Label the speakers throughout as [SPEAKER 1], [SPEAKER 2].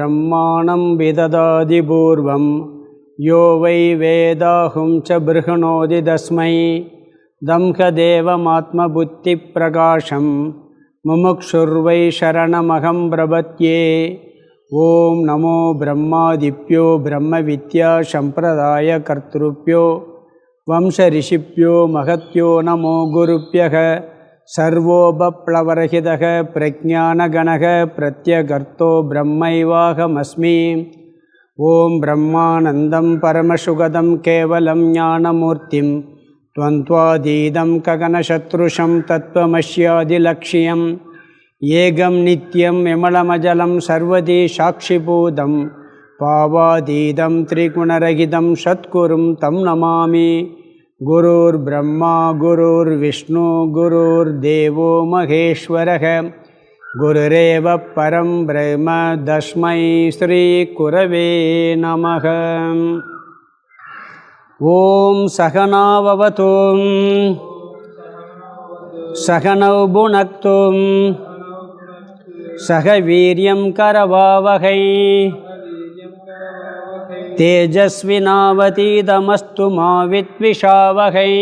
[SPEAKER 1] ब्रह्माणं विददाति पूर्वं यो वै वेदाहुं च बृहणोति तस्मै दंहदेवमात्मबुद्धिप्रकाशं मुमुक्षुर्वै शरणमहं प्रपद्ये। ओं नमो ब्रह्मादिभ्यो ब्रह्मविद्या संप्रदायकर्तृभ्यो वंशऋषिभ्यो महत्यो नमो गुरुभ्यः। सर्वोपप्लवरहितः प्रज्ञानगणः प्रत्यगर्तो ब्रह्मैवाहमस्मि। ओं ब्रह्मानन्दं परमसुखदं केवलं ज्ञानमूर्तिं द्वन्द्वातीतं गगनशत्रुषं तत्त्वमस्यादिलक्ष्यम् ஏகம் நித்யம் விமலமஜலம் சர்வதி சாட்சிபூதம் பாவாதீதம் திரிகுணரகிதம் சத்குரும் தம் நமாமி. குருர் பிரம்மா குருர் விஷ்ணு குருர் தேவோ மகேஸ்வரः குருரேவ பரம் பிரம்ம தஸ்மை ஸ்ரீ குரவே நமः. ஓம் சகனாவவது சகனௌ புனக்து சக வீரியம் கரவாவகை தேஜஸ்வினாவதீதமஸ்து மா வித்விஷாவகை.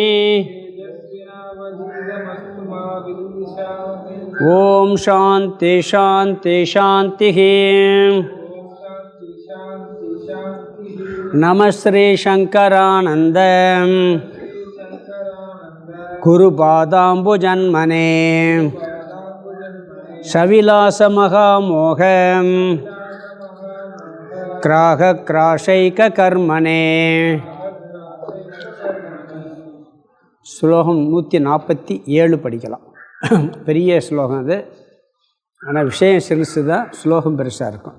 [SPEAKER 1] ஓம் சாந்தி சாந்தி சாந்தி. நம ஸ்ரீ சங்கரானந்த குருபாதாம்புஜன்மனே சவிலாசமகாமோகம் கிராகைகர்மணே. ஸ்லோகம் 147 படிக்கலாம். பெரிய ஸ்லோகம் அது, ஆனால் விஷயம் சிறுசு தான், ஸ்லோகம் பெருசாக இருக்கும்.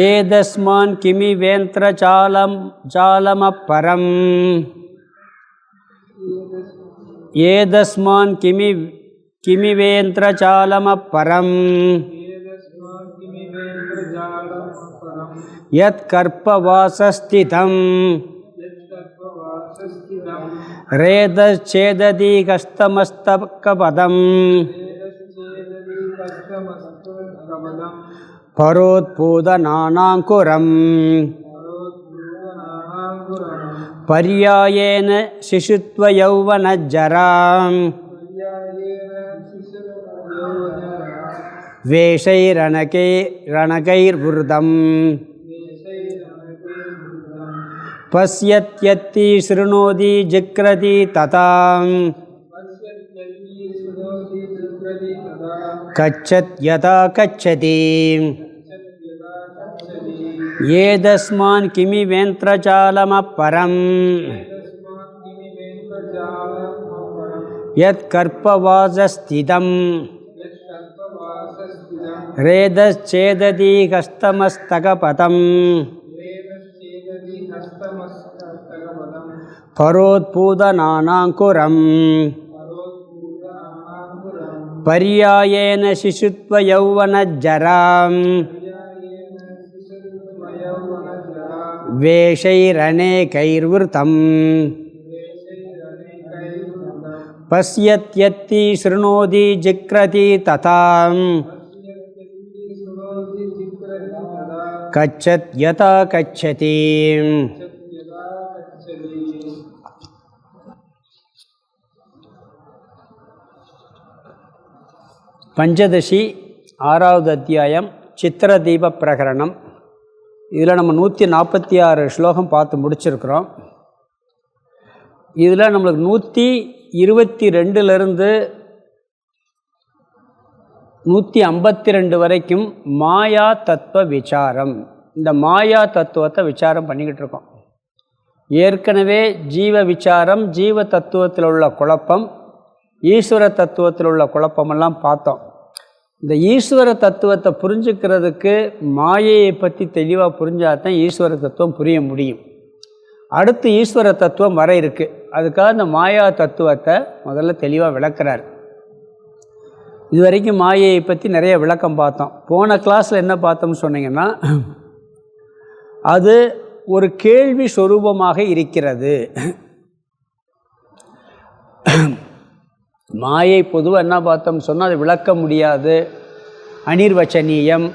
[SPEAKER 1] ஏதஸ்மான் கிமி வேந்திர ஜாலமப்பரம் ஏதஸ்மான் கிமி வேந்திர ஜாலமப்பரம் யத் கர்ப்பவாசஸ்திதம் ரேதச்சேததி கஸ்தமஸ்தபதம் பரோத்பூதநானாங்குரம் பர்யாயேன சிசுத்வயௌவனஜராம் வேஷைரணகைர்விருதம் பஸ்யத்யத்தி ஸ்ருணோதி ஜிக்ரதி ததாம் கச்சத் யதா கச்சதி. ஏதஸ்மான் கிமி வேந்திரஜாலமப்பரம் யத் கர்ப்பவாசஸ்திதம் ரேதச்சேததி ஹஸ்தமஸ்தகபதம் பரோத்பூதநானாங்குரம் பர்யாயேன சிசுத்வயௌவனஜராம் வேஷைரணகைர்விருதம் பஸ்யத்யத்தி ஸ்ருணோதி ஜிக்ரதி ததாம் கச்சத் யதா கச்சதி. பஞ்சதசி 6வது அத்தியாயம் சித்திரதீப பிரகரணம். இதில் நம்ம 146 ஸ்லோகம் பார்த்து முடிச்சிருக்கிறோம். இதில் நம்மளுக்கு 122லேருந்து 152 வரைக்கும் மாயா தத்துவ விசாரம். இந்த மாயா தத்துவத்தை விசாரம் பண்ணிக்கிட்டு இருக்கோம். ஏற்கனவே ஜீவ விசாரம், ஜீவ தத்துவத்தில் உள்ள குழப்பம், ஈஸ்வர தத்துவத்தில் உள்ள குழப்பமெல்லாம் பார்த்தோம். இந்த ஈஸ்வர தத்துவத்தை புரிஞ்சுக்கிறதுக்கு மாயையை பற்றி தெளிவாக புரிஞ்சாதான் ஈஸ்வர தத்துவம் புரிய முடியும். அடுத்து ஈஸ்வர தத்துவம் வர இருக்குது. அதுக்காக இந்த மாயா தத்துவத்தை முதல்ல தெளிவாக விளக்குறார். இது வரைக்கும் மாயையை பற்றி நிறைய விளக்கம் பார்த்தோம். போன கிளாஸில் என்ன பார்த்தோம்னு சொன்னீங்கன்னா, அது ஒரு கேள்வி சொரூபமாக இருக்கிறது. மாயை பொதுவாக என்ன பார்த்தோம்னு சொன்னால், அது விளக்க முடியாது, அனிர்வச்சனீயம்.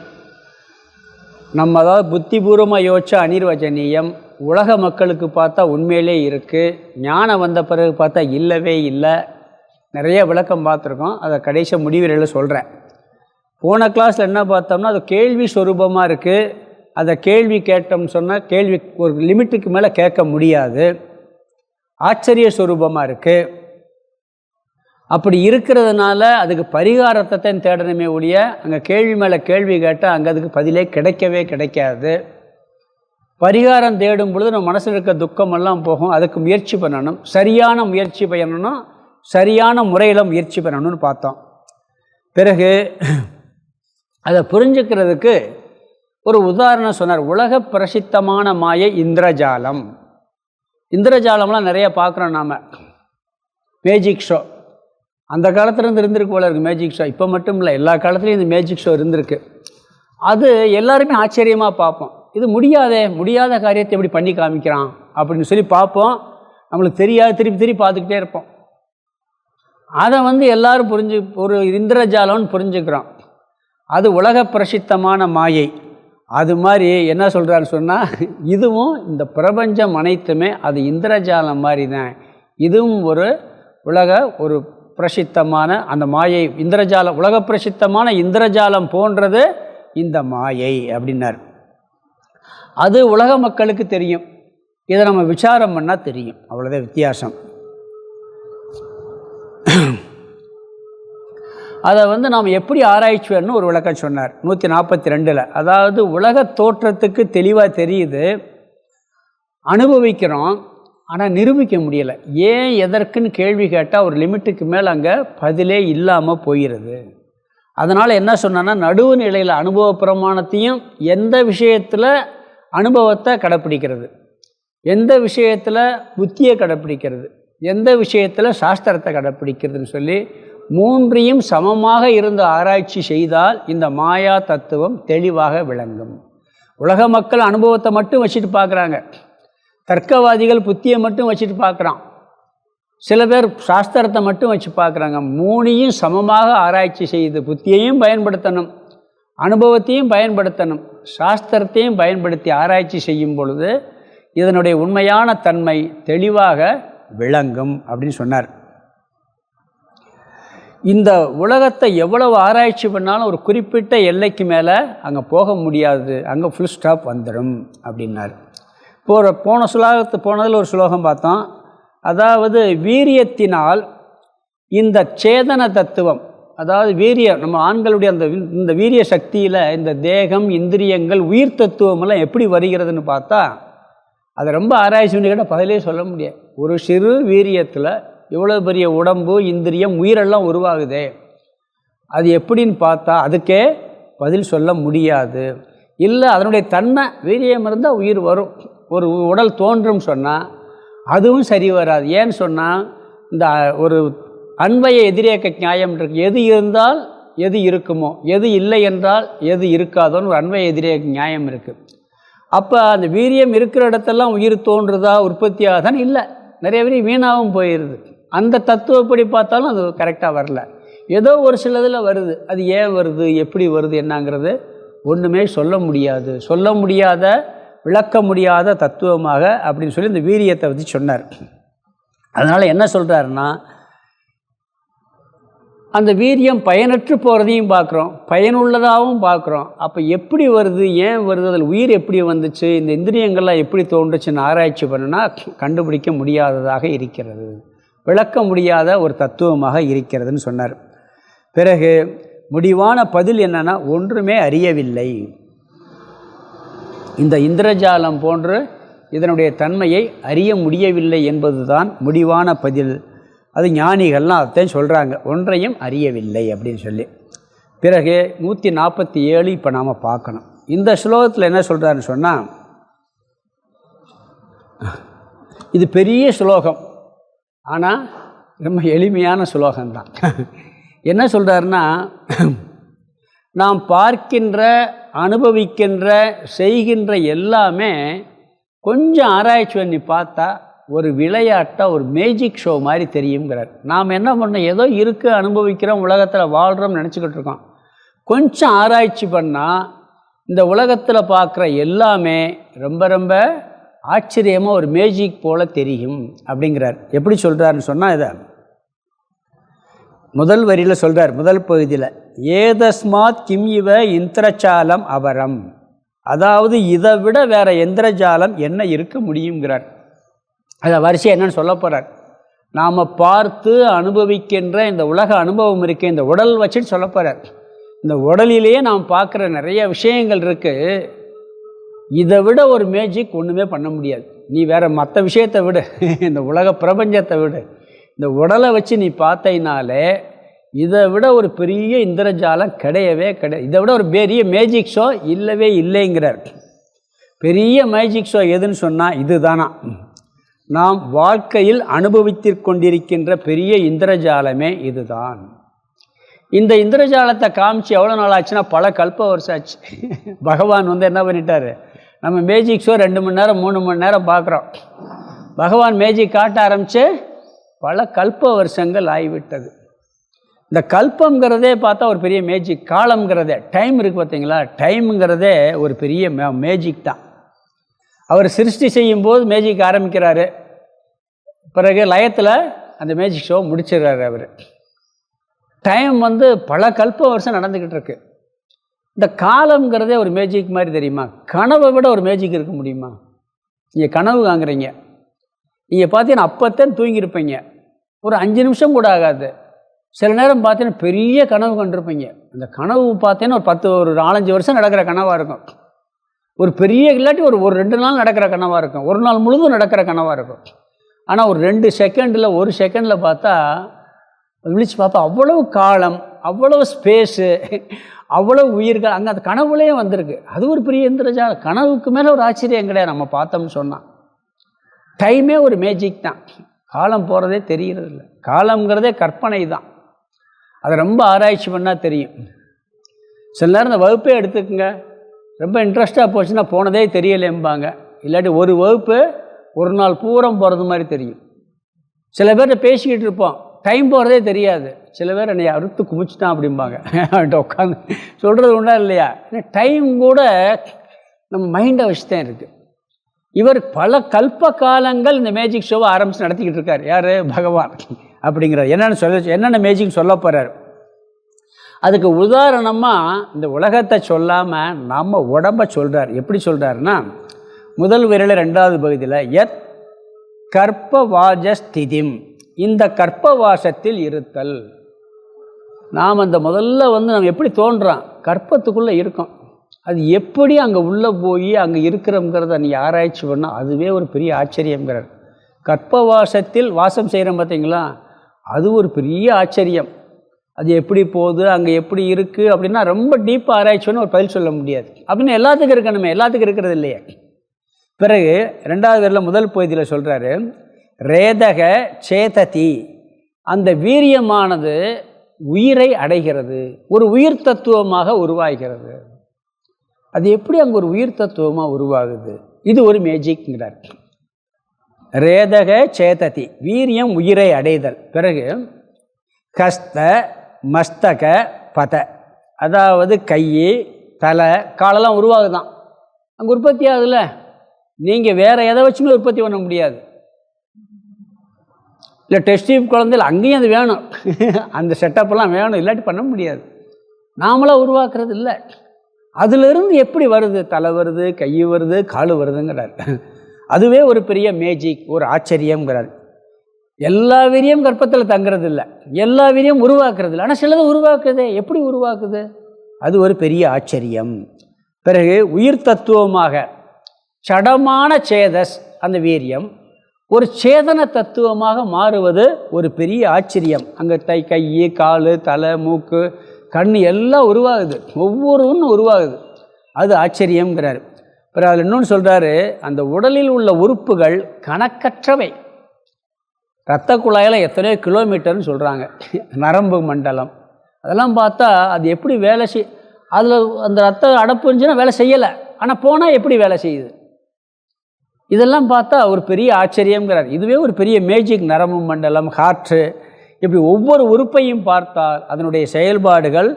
[SPEAKER 1] நம்ம அதாவது புத்திபூர்வமாக யோசிச்சா அனிர்வச்சனீயம், உலக மக்களுக்கு பார்த்தா உண்மையிலே இருக்குது, ஞானம் வந்த பிறகு பார்த்தா இல்லவே இல்லை. நிறைய விளக்கம் பார்த்துருக்கோம், அதை கடைசி முடிவுரையில் சொல்கிறேன். போன கிளாஸில் என்ன பார்த்தோம்னா அது கேள்வி ஸ்வரூபமாக இருக்குது. அதை கேள்வி கேட்டோம்னு சொன்னால் கேள்வி ஒரு லிமிட்டுக்கு மேலே கேட்க முடியாது, ஆச்சரிய ஸ்வரூபமாக இருக்குது. அப்படி இருக்கிறதுனால அதுக்கு பரிகாரத்தை தான் தேடணுமே ஒழிய அங்கே கேள்வி மேலே கேள்வி கேட்டால் அங்கே அதுக்கு பதிலே கிடைக்கவே கிடைக்காது. பரிகாரம் தேடும் பொழுது நம்ம மனசில் இருக்க துக்கமெல்லாம் போகும். அதுக்கு முயற்சி பண்ணணும், சரியான முயற்சி பண்ணணும், சரியான முறையில் முயற்சி பண்ணணும்னு பார்த்தோம். பிறகு அதை புரிஞ்சுக்கிறதுக்கு ஒரு உதாரணம் சொன்னார். உலக பிரசித்தமான மாயை இந்திரஜாலம். இந்திரஜாலம்லாம் நிறைய பார்க்குறோம் நாம். மேஜிக் ஷோ அந்த காலத்துலேருந்து இருந்திருக்கு போல இருக்குது. மேஜிக் ஷோ இப்போ மட்டும் இல்லை, எல்லா காலத்துலேயும் இந்த மேஜிக் ஷோ இருந்திருக்கு. அது எல்லாருமே ஆச்சரியமாக பார்ப்போம். இது முடியாத காரியத்தை எப்படி பண்ணி காமிக்கிறான் அப்படின்னு சொல்லி பார்ப்போம். நம்மளுக்கு தெரியாது, திருப்பி பார்த்துக்கிட்டே இருப்போம். அதை எல்லோரும் ஒரு இந்திரஜாலம்னு புரிஞ்சுக்கிறோம். அது உலக பிரசித்தமான மாயை. அது மாதிரி என்ன சொல்கிறான்னு சொன்னால், இதுவும் இந்த பிரபஞ்சம் அனைத்துமே அது இந்திரஜாலம் மாதிரி தான். இதுவும் ஒரு பிரசித்தமான அந்த மாயை இந்திரஜாலம், உலக பிரசித்தமான இந்திரஜாலம் போன்றது இந்த மாயை அப்படின்னார். அது உலக மக்களுக்கு தெரியும், இதை நம்ம விசாரம் பண்ணால் தெரியும், அவ்வளோதான் வித்தியாசம். அதை நாம் எப்படி ஆராய்ச்சி வேணும்னு ஒரு விளக்கம் சொன்னார் 142. அதாவது உலக தோற்றத்துக்கு தெளிவாக தெரியுது, அனுபவிக்கிறோம், ஆனால் நிரூபிக்க முடியலை. ஏன் எதற்குன்னு கேள்வி கேட்டால் ஒரு லிமிட்டுக்கு மேலே அங்கே பதிலே இல்லாமல் போயிடுது. அதனால் என்ன சொன்னான்னா, நடுவு நிலையில் அனுபவ பிரமாணத்தையும் எந்த விஷயத்தில் அனுபவத்தை கடைப்பிடிக்கிறது, எந்த விஷயத்தில் புத்தியை கடைப்பிடிக்கிறது, எந்த விஷயத்தில் சாஸ்திரத்தை கடைப்பிடிக்கிறதுன்னு சொல்லி மூன்றையும் சமமாக இருந்து ஆராய்ச்சி செய்தால் இந்த மாயா தத்துவம் தெளிவாக விளங்கும். உலக மக்கள் அனுபவத்தை மட்டும் வச்சுட்டு பார்க்குறாங்க, தர்க்கவாதிகள் புத்தியை மட்டும் வச்சுட்டு பார்க்குறான், சில பேர் சாஸ்திரத்தை மட்டும் வச்சு பார்க்குறாங்க. மூணையும் சமமாக ஆராய்ச்சி செய்து புத்தியையும் பயன்படுத்தணும், அனுபவத்தையும் பயன்படுத்தணும், சாஸ்திரத்தையும் பயன்படுத்தி ஆராய்ச்சி செய்யும் பொழுது இதனுடைய உண்மையான தன்மை தெளிவாக விளங்கும் அப்படின்னு சொன்னார். இந்த உலகத்தை எவ்வளவு ஆராய்ச்சி பண்ணாலும் ஒரு குறிப்பிட்ட எல்லைக்கு மேலே அங்கே போக முடியாது, அங்கே ஃபுல் ஸ்டாப் வந்துடும் அப்படின்னார். போனதில் ஒரு ஸ்லோகம் பார்த்தோம். அதாவது வீரியத்தினால் இந்த சேதன தத்துவம், அதாவது வீரியம், நம்ம ஆண்களுடைய இந்த வீரிய சக்தியில் இந்த தேகம், இந்திரியங்கள், உயிர் தத்துவமெல்லாம் எப்படி வருகிறதுன்னு பார்த்தா அதை ரொம்ப ஆராய்ச்சி பண்ணி கேட்டால் பதிலே சொல்ல முடியாது. ஒரு சிறு வீரியத்தில் இவ்வளோ பெரிய உடம்பு, இந்திரியம், உயிரெல்லாம் உருவாகுதே, அது எப்படின்னு பார்த்தா அதுக்கே பதில் சொல்ல முடியாது. இல்லை அதனுடைய தன்மை வீரியம் இருந்தால் உயிர் வரும், ஒரு உடல் தோன்றும் சொன்னால் அதுவும் சரி வராது. ஏன்னு சொன்னால் இந்த ஒரு அன்வய எதிரேக்க நியாயம் இருக்குது. எது இருந்தால் எது இருக்குமோ, எது இல்லை என்றால் எது இருக்காதோன்னு ஒரு அன்வய எதிரேக்க நியாயம் இருக்குது. அப்போ அந்த வீரியம் இருக்கிற இடத்தெல்லாம் உயிர் தோன்றுதா, உற்பத்தி ஆகுதான்னு இல்லை, நிறைய பேர் வீணாகவும் போயிடுது. அந்த தத்துவப்படி பார்த்தாலும் அது கரெக்டாக வரல, ஏதோ ஒரு சிலதில் வருது. அது ஏன் வருது, எப்படி வருது, என்னங்கிறது ஒன்றுமே சொல்ல முடியாத விளக்க முடியாத தத்துவமாக அப்படின்னு சொல்லி இந்த வீரியத்தை பற்றி சொன்னார். அதனால் என்ன சொல்கிறாருன்னா, அந்த வீரியம் பயனற்று போகிறதையும் பார்க்குறோம், பயனுள்ளதாகவும் பார்க்குறோம். அப்போ எப்படி வருது, ஏன் வருது, அதில் உயிர் எப்படி வந்துச்சு, இந்த இந்திரியங்கள்லாம் எப்படி தோன்றுச்சுன்னு ஆராய்ச்சி பண்ணுனா கண்டுபிடிக்க முடியாததாக இருக்கிறது, விளக்க முடியாத ஒரு தத்துவமாக இருக்கிறதுன்னு சொன்னார். பிறகு முடிவான பதில் என்னன்னா, ஒன்றுமே அறியவில்லை. இந்த இந்திரஜாலம் போன்று இதனுடைய தன்மையை அறிய முடியவில்லை என்பதுதான் முடிவான பதில். அது ஞானிகள்லாம் அதைத்தான் சொல்கிறாங்க, ஒன்றையும் அறியவில்லை அப்படின்னு சொல்லி. பிறகு 147 இப்போ நாம் பார்க்கணும். இந்த ஸ்லோகத்தில் என்ன சொல்கிறாருன்னு சொன்னால், இது பெரிய ஸ்லோகம், ஆனால் ரொம்ப எளிமையான ஸ்லோகம்தான். என்ன சொல்கிறாருன்னா, நாம் பார்க்கின்ற, அனுபவிக்கின்ற, செய்கின்ற எல்லாமே கொஞ்சம் ஆராய்ச்சி பண்ணி பார்த்தா ஒரு விளையாட்டாக, ஒரு மேஜிக் ஷோ மாதிரி தெரியுங்கிறார். நாம் என்ன பண்ணோம், ஏதோ இருக்குது, அனுபவிக்கிறோம், உலகத்தில் வாழ்கிறோம் நினச்சிக்கிட்டு இருக்கோம். கொஞ்சம் ஆராய்ச்சி பண்ணால் இந்த உலகத்தில் பார்க்குற எல்லாமே ரொம்ப ரொம்ப ஆச்சரியமாக ஒரு மேஜிக் போல் தெரியும் அப்படிங்கிறார். எப்படி சொல்கிறாருன்னு சொன்னால் இதை முதல் வரியில் சொல்கிறார். முதல் பகுதியில் ஏதஸ்மாத் கிம் இவ இந்திரஜாலம் அபரம், அதாவது இதை விட வேறு எந்திரஜாலம் என்ன இருக்க முடியுங்கிறார். அதை வரிசை என்னன்னு சொல்ல போகிறார். நாம் பார்த்து அனுபவிக்கின்ற இந்த உலக அனுபவம் இருக்குது, இந்த உடல் வச்சுட்டு சொல்ல போகிறார். இந்த உடலிலேயே நாம் பார்க்குற நிறைய விஷயங்கள் இருக்குது. இதை விட ஒரு மேஜிக் ஒன்றுமே பண்ண முடியாது. நீ வேறு மற்ற விஷயத்தை விடு, இந்த உலக பிரபஞ்சத்தை விடு, இந்த உடலை வச்சு நீ பார்த்தீங்கனாலே இதை விட ஒரு பெரிய இந்திரஜாலம் கிடையவே கிடையாது. இதை விட ஒரு பெரிய மேஜிக் ஷோ இல்லவே இல்லைங்கிறார். பெரிய மேஜிக் ஷோ எதுன்னு சொன்னால் இது தானா, நாம் வாழ்க்கையில் அனுபவித்து கொண்டிருக்கின்ற பெரிய இந்திரஜாலமே இதுதான். இந்த இந்திரஜாலத்தை காமிச்சு எவ்வளோ நாள் ஆச்சுன்னா பல கல்ப வருஷம் ஆச்சு. பகவான் என்ன பண்ணிட்டார், நம்ம மேஜிக் ஷோ 2 மணி நேரம் 3 மணி நேரம் பார்க்குறோம். பகவான் மேஜிக் காட்ட ஆரம்பித்து பல கல்ப வருஷங்கள் ஆகிவிட்டது. இந்த கல்பங்கிறதே பார்த்தா ஒரு பெரிய மேஜிக். காலம்ங்கிறதே, டைம் இருக்குது பார்த்தீங்களா, டைமுங்கிறதே ஒரு பெரிய மேஜிக் தான். அவர் சிருஷ்டி செய்யும்போது மேஜிக் ஆரம்பிக்கிறாரு, பிறகு லயத்தில் அந்த மேஜிக் ஷோ முடிச்சிடுறாரு அவர். டைம் பல கல்ப வருஷம் நடந்துக்கிட்டு இருக்கு. இந்த காலம்ங்கிறதே ஒரு மேஜிக் மாதிரி தெரியுமா? கனவை விட ஒரு மேஜிக் இருக்க முடியுமா? நீங்கள் கனவு வாங்குறீங்க, நீங்கள் பார்த்தீங்கன்னா அப்போத்தான் தூங்கியிருப்பீங்க, ஒரு 5 நிமிஷம் கூட ஆகாது. சில நேரம் பார்த்தீங்கன்னா பெரிய கனவு கண்டிருப்பீங்க. அந்த கனவு பார்த்தீங்கன்னா ஒரு 4-5 வருஷம் நடக்கிற கனவாக இருக்கும். ஒரு பெரிய இல்லாட்டி ஒரு 2 நாள் நடக்கிற கனவாக இருக்கும், ஒரு நாள் முழுதும் நடக்கிற கனவாக இருக்கும். ஆனால் ஒரு 2 செகண்டில் 1 செகண்டில் பார்த்தா விழிச்சு பார்த்தா அவ்வளவு காலம், அவ்வளவு ஸ்பேஸு, அவ்வளவு உயிர்கள் அங்கே அந்த கனவுலேயே வந்திருக்கு. அது ஒரு பெரிய இந்திரஜாலம். கனவுக்கு மேலே ஒரு ஆச்சரியம் கிடையாது நம்ம பார்த்தோம்னு சொன்னால். டைமே ஒரு மேஜிக் தான். காலம் போகிறதே தெரிகிறது இல்லை. காலங்கிறதே கற்பனை தான். அதை ரொம்ப ஆராய்ச்சி பண்ணால் தெரியும். சில நேரம் இந்த வகுப்பே எடுத்துக்கோங்க, ரொம்ப இன்ட்ரெஸ்டாக போச்சுன்னா போனதே தெரியலேம்பாங்க. இல்லாட்டி ஒரு வகுப்பு ஒரு நாள் பூரம் போகிறது மாதிரி தெரியும். சில பேர்கிட்ட பேசிக்கிட்டு இருப்போம், டைம் போகிறதே தெரியாது. சில பேர் என்னை அறுத்து குமிச்சிட்டான் அப்படிம்பாங்க. அவன்கிட்ட உட்காந்து சொல்கிறது உண்டா இல்லையா? டைம் கூட நம்ம மைண்டை வச்சு தான் இருக்குது. இவர் பல கல்ப காலங்கள் இந்த மேஜிக் ஷோவை ஆரம்பித்து நடத்திக்கிட்டு இருக்கார். யார்? பகவான் அப்படிங்கிறார். என்னென்ன மேஜிக் சொல்ல போகிறார். அதுக்கு உதாரணமாக இந்த உலகத்தை சொல்லாமல் நம்ம உடம்பை சொல்கிறார். எப்படி சொல்கிறாருன்னா, முதல் விரல் 2வது பகுதியில் யத் கர்ப்பவாஜஸ்திதிம், இந்த கர்ப்பவாசத்தில் இருத்தல். நாம் அந்த முதல்ல நம்ம எப்படி தோன்றுறோம், கர்ப்பத்துக்குள்ளே இருக்கோம். அது எப்படி அங்கே உள்ளே போய் அங்கே இருக்கிறோங்கிறத நீ ஆராய்ச்சி பண்ணால் அதுவே ஒரு பெரிய ஆச்சரியங்கிறார். கர்ப்பவாசத்தில் வாசம் செய்கிறோம் பார்த்தீங்களா, அது ஒரு பெரிய ஆச்சரியம். அது எப்படி போகுது, அங்கே எப்படி இருக்குது அப்படின்னா ரொம்ப டீப்பாக ஆராய்ச்சி பண்ணி ஒரு பதில் சொல்ல முடியாது. அப்படின்னு எல்லாத்துக்கும் இருக்கணுமே, எல்லாத்துக்கும் இருக்கிறது இல்லையே. பிறகு 2வது விரலில் முதல் பகுதியில் சொல்கிறாரு, ரேதக சேததி, அந்த வீரியமானது உயிரை அடைகிறது, ஒரு உயிர் தத்துவமாக உருவாகிறது. அது எப்படி அங்கே ஒரு உயிர் தத்துவமாக உருவாகுது? இது ஒரு மேஜிக்ங்கிறார். ரேதக சேததி, வீரியம் உயிரை அடைதல். பிறகு கஸ்த மஸ்தக பத, அதாவது கை தலை காலெல்லாம் உருவாகுதான். அங்கே உற்பத்தி ஆகுதுல்ல. நீங்கள் வேறு எதை வச்சுமே உற்பத்தி பண்ண முடியாது. இல்லை டெஸ்ட் டியூப் குழந்தைகள் அங்கேயும் அது வேணும், அந்த செட்டப்பெல்லாம் வேணும், இல்லாட்டி பண்ண முடியாது. நாமளாக உருவாக்குறது இல்லை. அதிலிருந்து எப்படி வருது, தலை வருது, கை வருது, கால் வருதுங்கிறார். அதுவே ஒரு பெரிய மேஜிக், ஒரு ஆச்சரியங்கிறார். எல்லா வீரியம் கர்ப்பத்தில் தங்கிறது இல்லை, எல்லா வீரியம் உருவாக்குறது இல்லை. ஆனால் சிலது உருவாக்குதே, எப்படி உருவாக்குது? அது ஒரு பெரிய ஆச்சரியம். பிறகு உயிர் தத்துவமாக சடமான சேதஸ், அந்த வீரியம் ஒரு சேதன தத்துவமாக மாறுவது ஒரு பெரிய ஆச்சரியம். அங்கே கை கால் தலை மூக்கு கண் எல்லாம் உருவாகுது, ஒவ்வொருவரும் உருவாகுது. அது ஆச்சரியங்கிறார். பிறகு அதில் இன்னொன்று சொல்கிறாரு, அந்த உடலில் உள்ள உறுப்புகள் கணக்கற்றவை. இரத்த குழாயில் எத்தனையோ கிலோமீட்டர்னு சொல்கிறாங்க, நரம்பு மண்டலம். அதெல்லாம் பார்த்தா அது எப்படி வேலை அதில் அந்த ரத்த அடப்பு இருந்துச்சுன்னா வேலை செய்யலை, ஆனால் போனால் எப்படி வேலை செய்யுது? இதெல்லாம் பார்த்தா ஒரு பெரிய ஆச்சரியங்கிறார். இதுவே ஒரு பெரிய மேஜிக். நரம்பு மண்டலம், ஹார்ட்டு, இப்படி ஒவ்வொரு உறுப்பையும் பார்த்தால் அதனுடைய செயல்பாடுகள்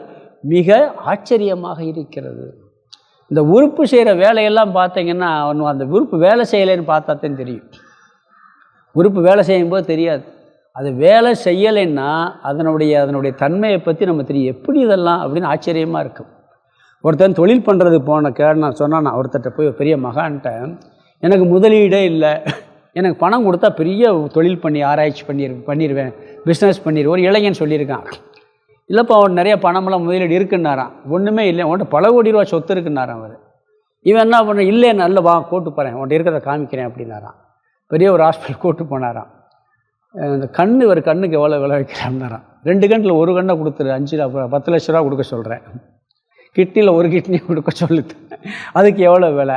[SPEAKER 1] மிக ஆச்சரியமாக இருக்கிறது. இந்த உறுப்பு செய்கிற வேலையெல்லாம் பார்த்தீங்கன்னா அவன் அந்த உறுப்பு வேலை செய்யலைன்னு பார்த்தாத்தான் தெரியும். உறுப்பு வேலை செய்யும்போது தெரியாது. அது வேலை செய்யலைன்னா அதனுடைய தன்மையை பற்றி நம்ம தெரியும். எப்படி இதெல்லாம் அப்படின்னு ஆச்சரியமாக இருக்கும். ஒருத்தன் தொழில் பண்ணுறது நான் சொன்னான், ஒருத்தர்கிட்ட போய் பெரிய மகான்கிட்ட, எனக்கு முதலீடே இல்லை, எனக்கு பணம் கொடுத்தா பெரிய தொழில் பண்ணி ஆராய்ச்சி பண்ணிடுவேன், பிஸ்னஸ் பண்ணிடுவேன். ஒரு இளைஞன் சொல்லியிருக்கான். இல்லைப்பா அவன் நிறைய பணமெல்லாம் முதலீடு இருக்குன்னாரான். ஒன்றுமே இல்லை, அவன்கிட்ட பல கோடி ரூபா சொத்து இருக்குன்னாரான். அவர் இவன் என்ன பண்ண, இல்லை நல்ல வா கூட்டு போகிறேன், அவன்கிட்ட இருக்கிறத காமிக்கிறேன் அப்படின்னாரான். பெரிய ஒரு ஹாஸ்பிட்டல் கூட்டு போனாரான். இந்த ஒரு கண்ணுக்கு எவ்வளோ விலை வைக்கிறான்னாரான். 2 கண்ணில் ஒரு கண்ணை கொடுத்துரு, 10 லட்ச ரூபா கொடுக்க சொல்கிறேன். கிட்னியில் ஒரு கிட்னி கொடுக்க சொல்லுது, அதுக்கு எவ்வளோ விலை?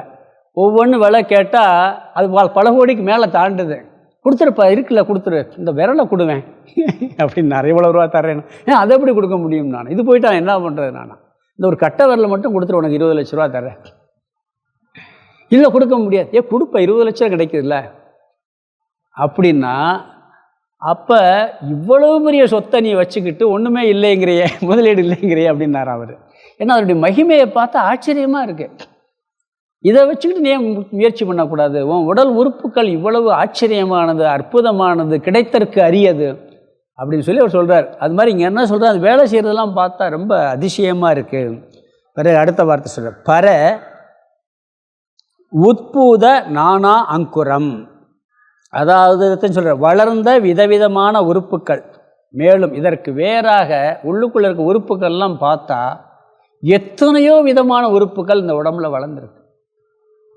[SPEAKER 1] ஒவ்வொன்று விலை கேட்டால் அது பல கோடிக்கு மேலே தாண்டுது. கொடுத்துருப்பா, இருக்குல்ல கொடுத்துரு, இந்த விரலை கொடுவேன் அப்படின்னாரு. இவ்வளோ ரூபா தரேன்னு. அதை எப்படி கொடுக்க முடியும்? நான் இது போயிட்டா என்ன பண்ணுறது? இந்த ஒரு கட்டை விரலை மட்டும் கொடுத்துரு, உனக்கு 20 லட்ச ரூபா தரேன். இல்லை கொடுக்க முடியாது. கொடுப்ப 20 லட்சம் கிடைக்குதுல்ல அப்படின்னா, அப்போ இவ்வளவு பெரிய சொத்தை நீ வச்சுக்கிட்டு ஒன்றுமே இல்லைங்கிறியே, முதலீடு இல்லைங்கிறியே அப்படின்னாரு அவர். ஏன்னா அதனுடைய மகிமையை பார்த்தா ஆச்சரியமாக இருக்குது. இதை வச்சுக்கிட்டு நீ முயற்சி பண்ணக்கூடாது. உன் உடல் உறுப்புகள் இவ்வளவு ஆச்சரியமானது, அற்புதமானது, கிடைத்தற்கு அரியது அப்படின்னு சொல்லி அவர் சொல்கிறார். அது மாதிரி இங்கே என்ன சொல்கிறார், அது வேலை செய்கிறதெல்லாம் பார்த்தா ரொம்ப அதிசயமாக இருக்குது. பிறகு அடுத்த வார்த்தை சொல்கிறார், பர உத்பூத நானா அங்குரம். அதாவது சொல்கிற வளர்ந்த விதவிதமான உறுப்புக்கள். மேலும் இதற்கு வேறாக உள்ளுக்குள்ளே இருக்க உறுப்புகள்லாம் பார்த்தா எத்தனையோ விதமான உறுப்புகள் இந்த உடம்புல வளர்ந்துருக்கு.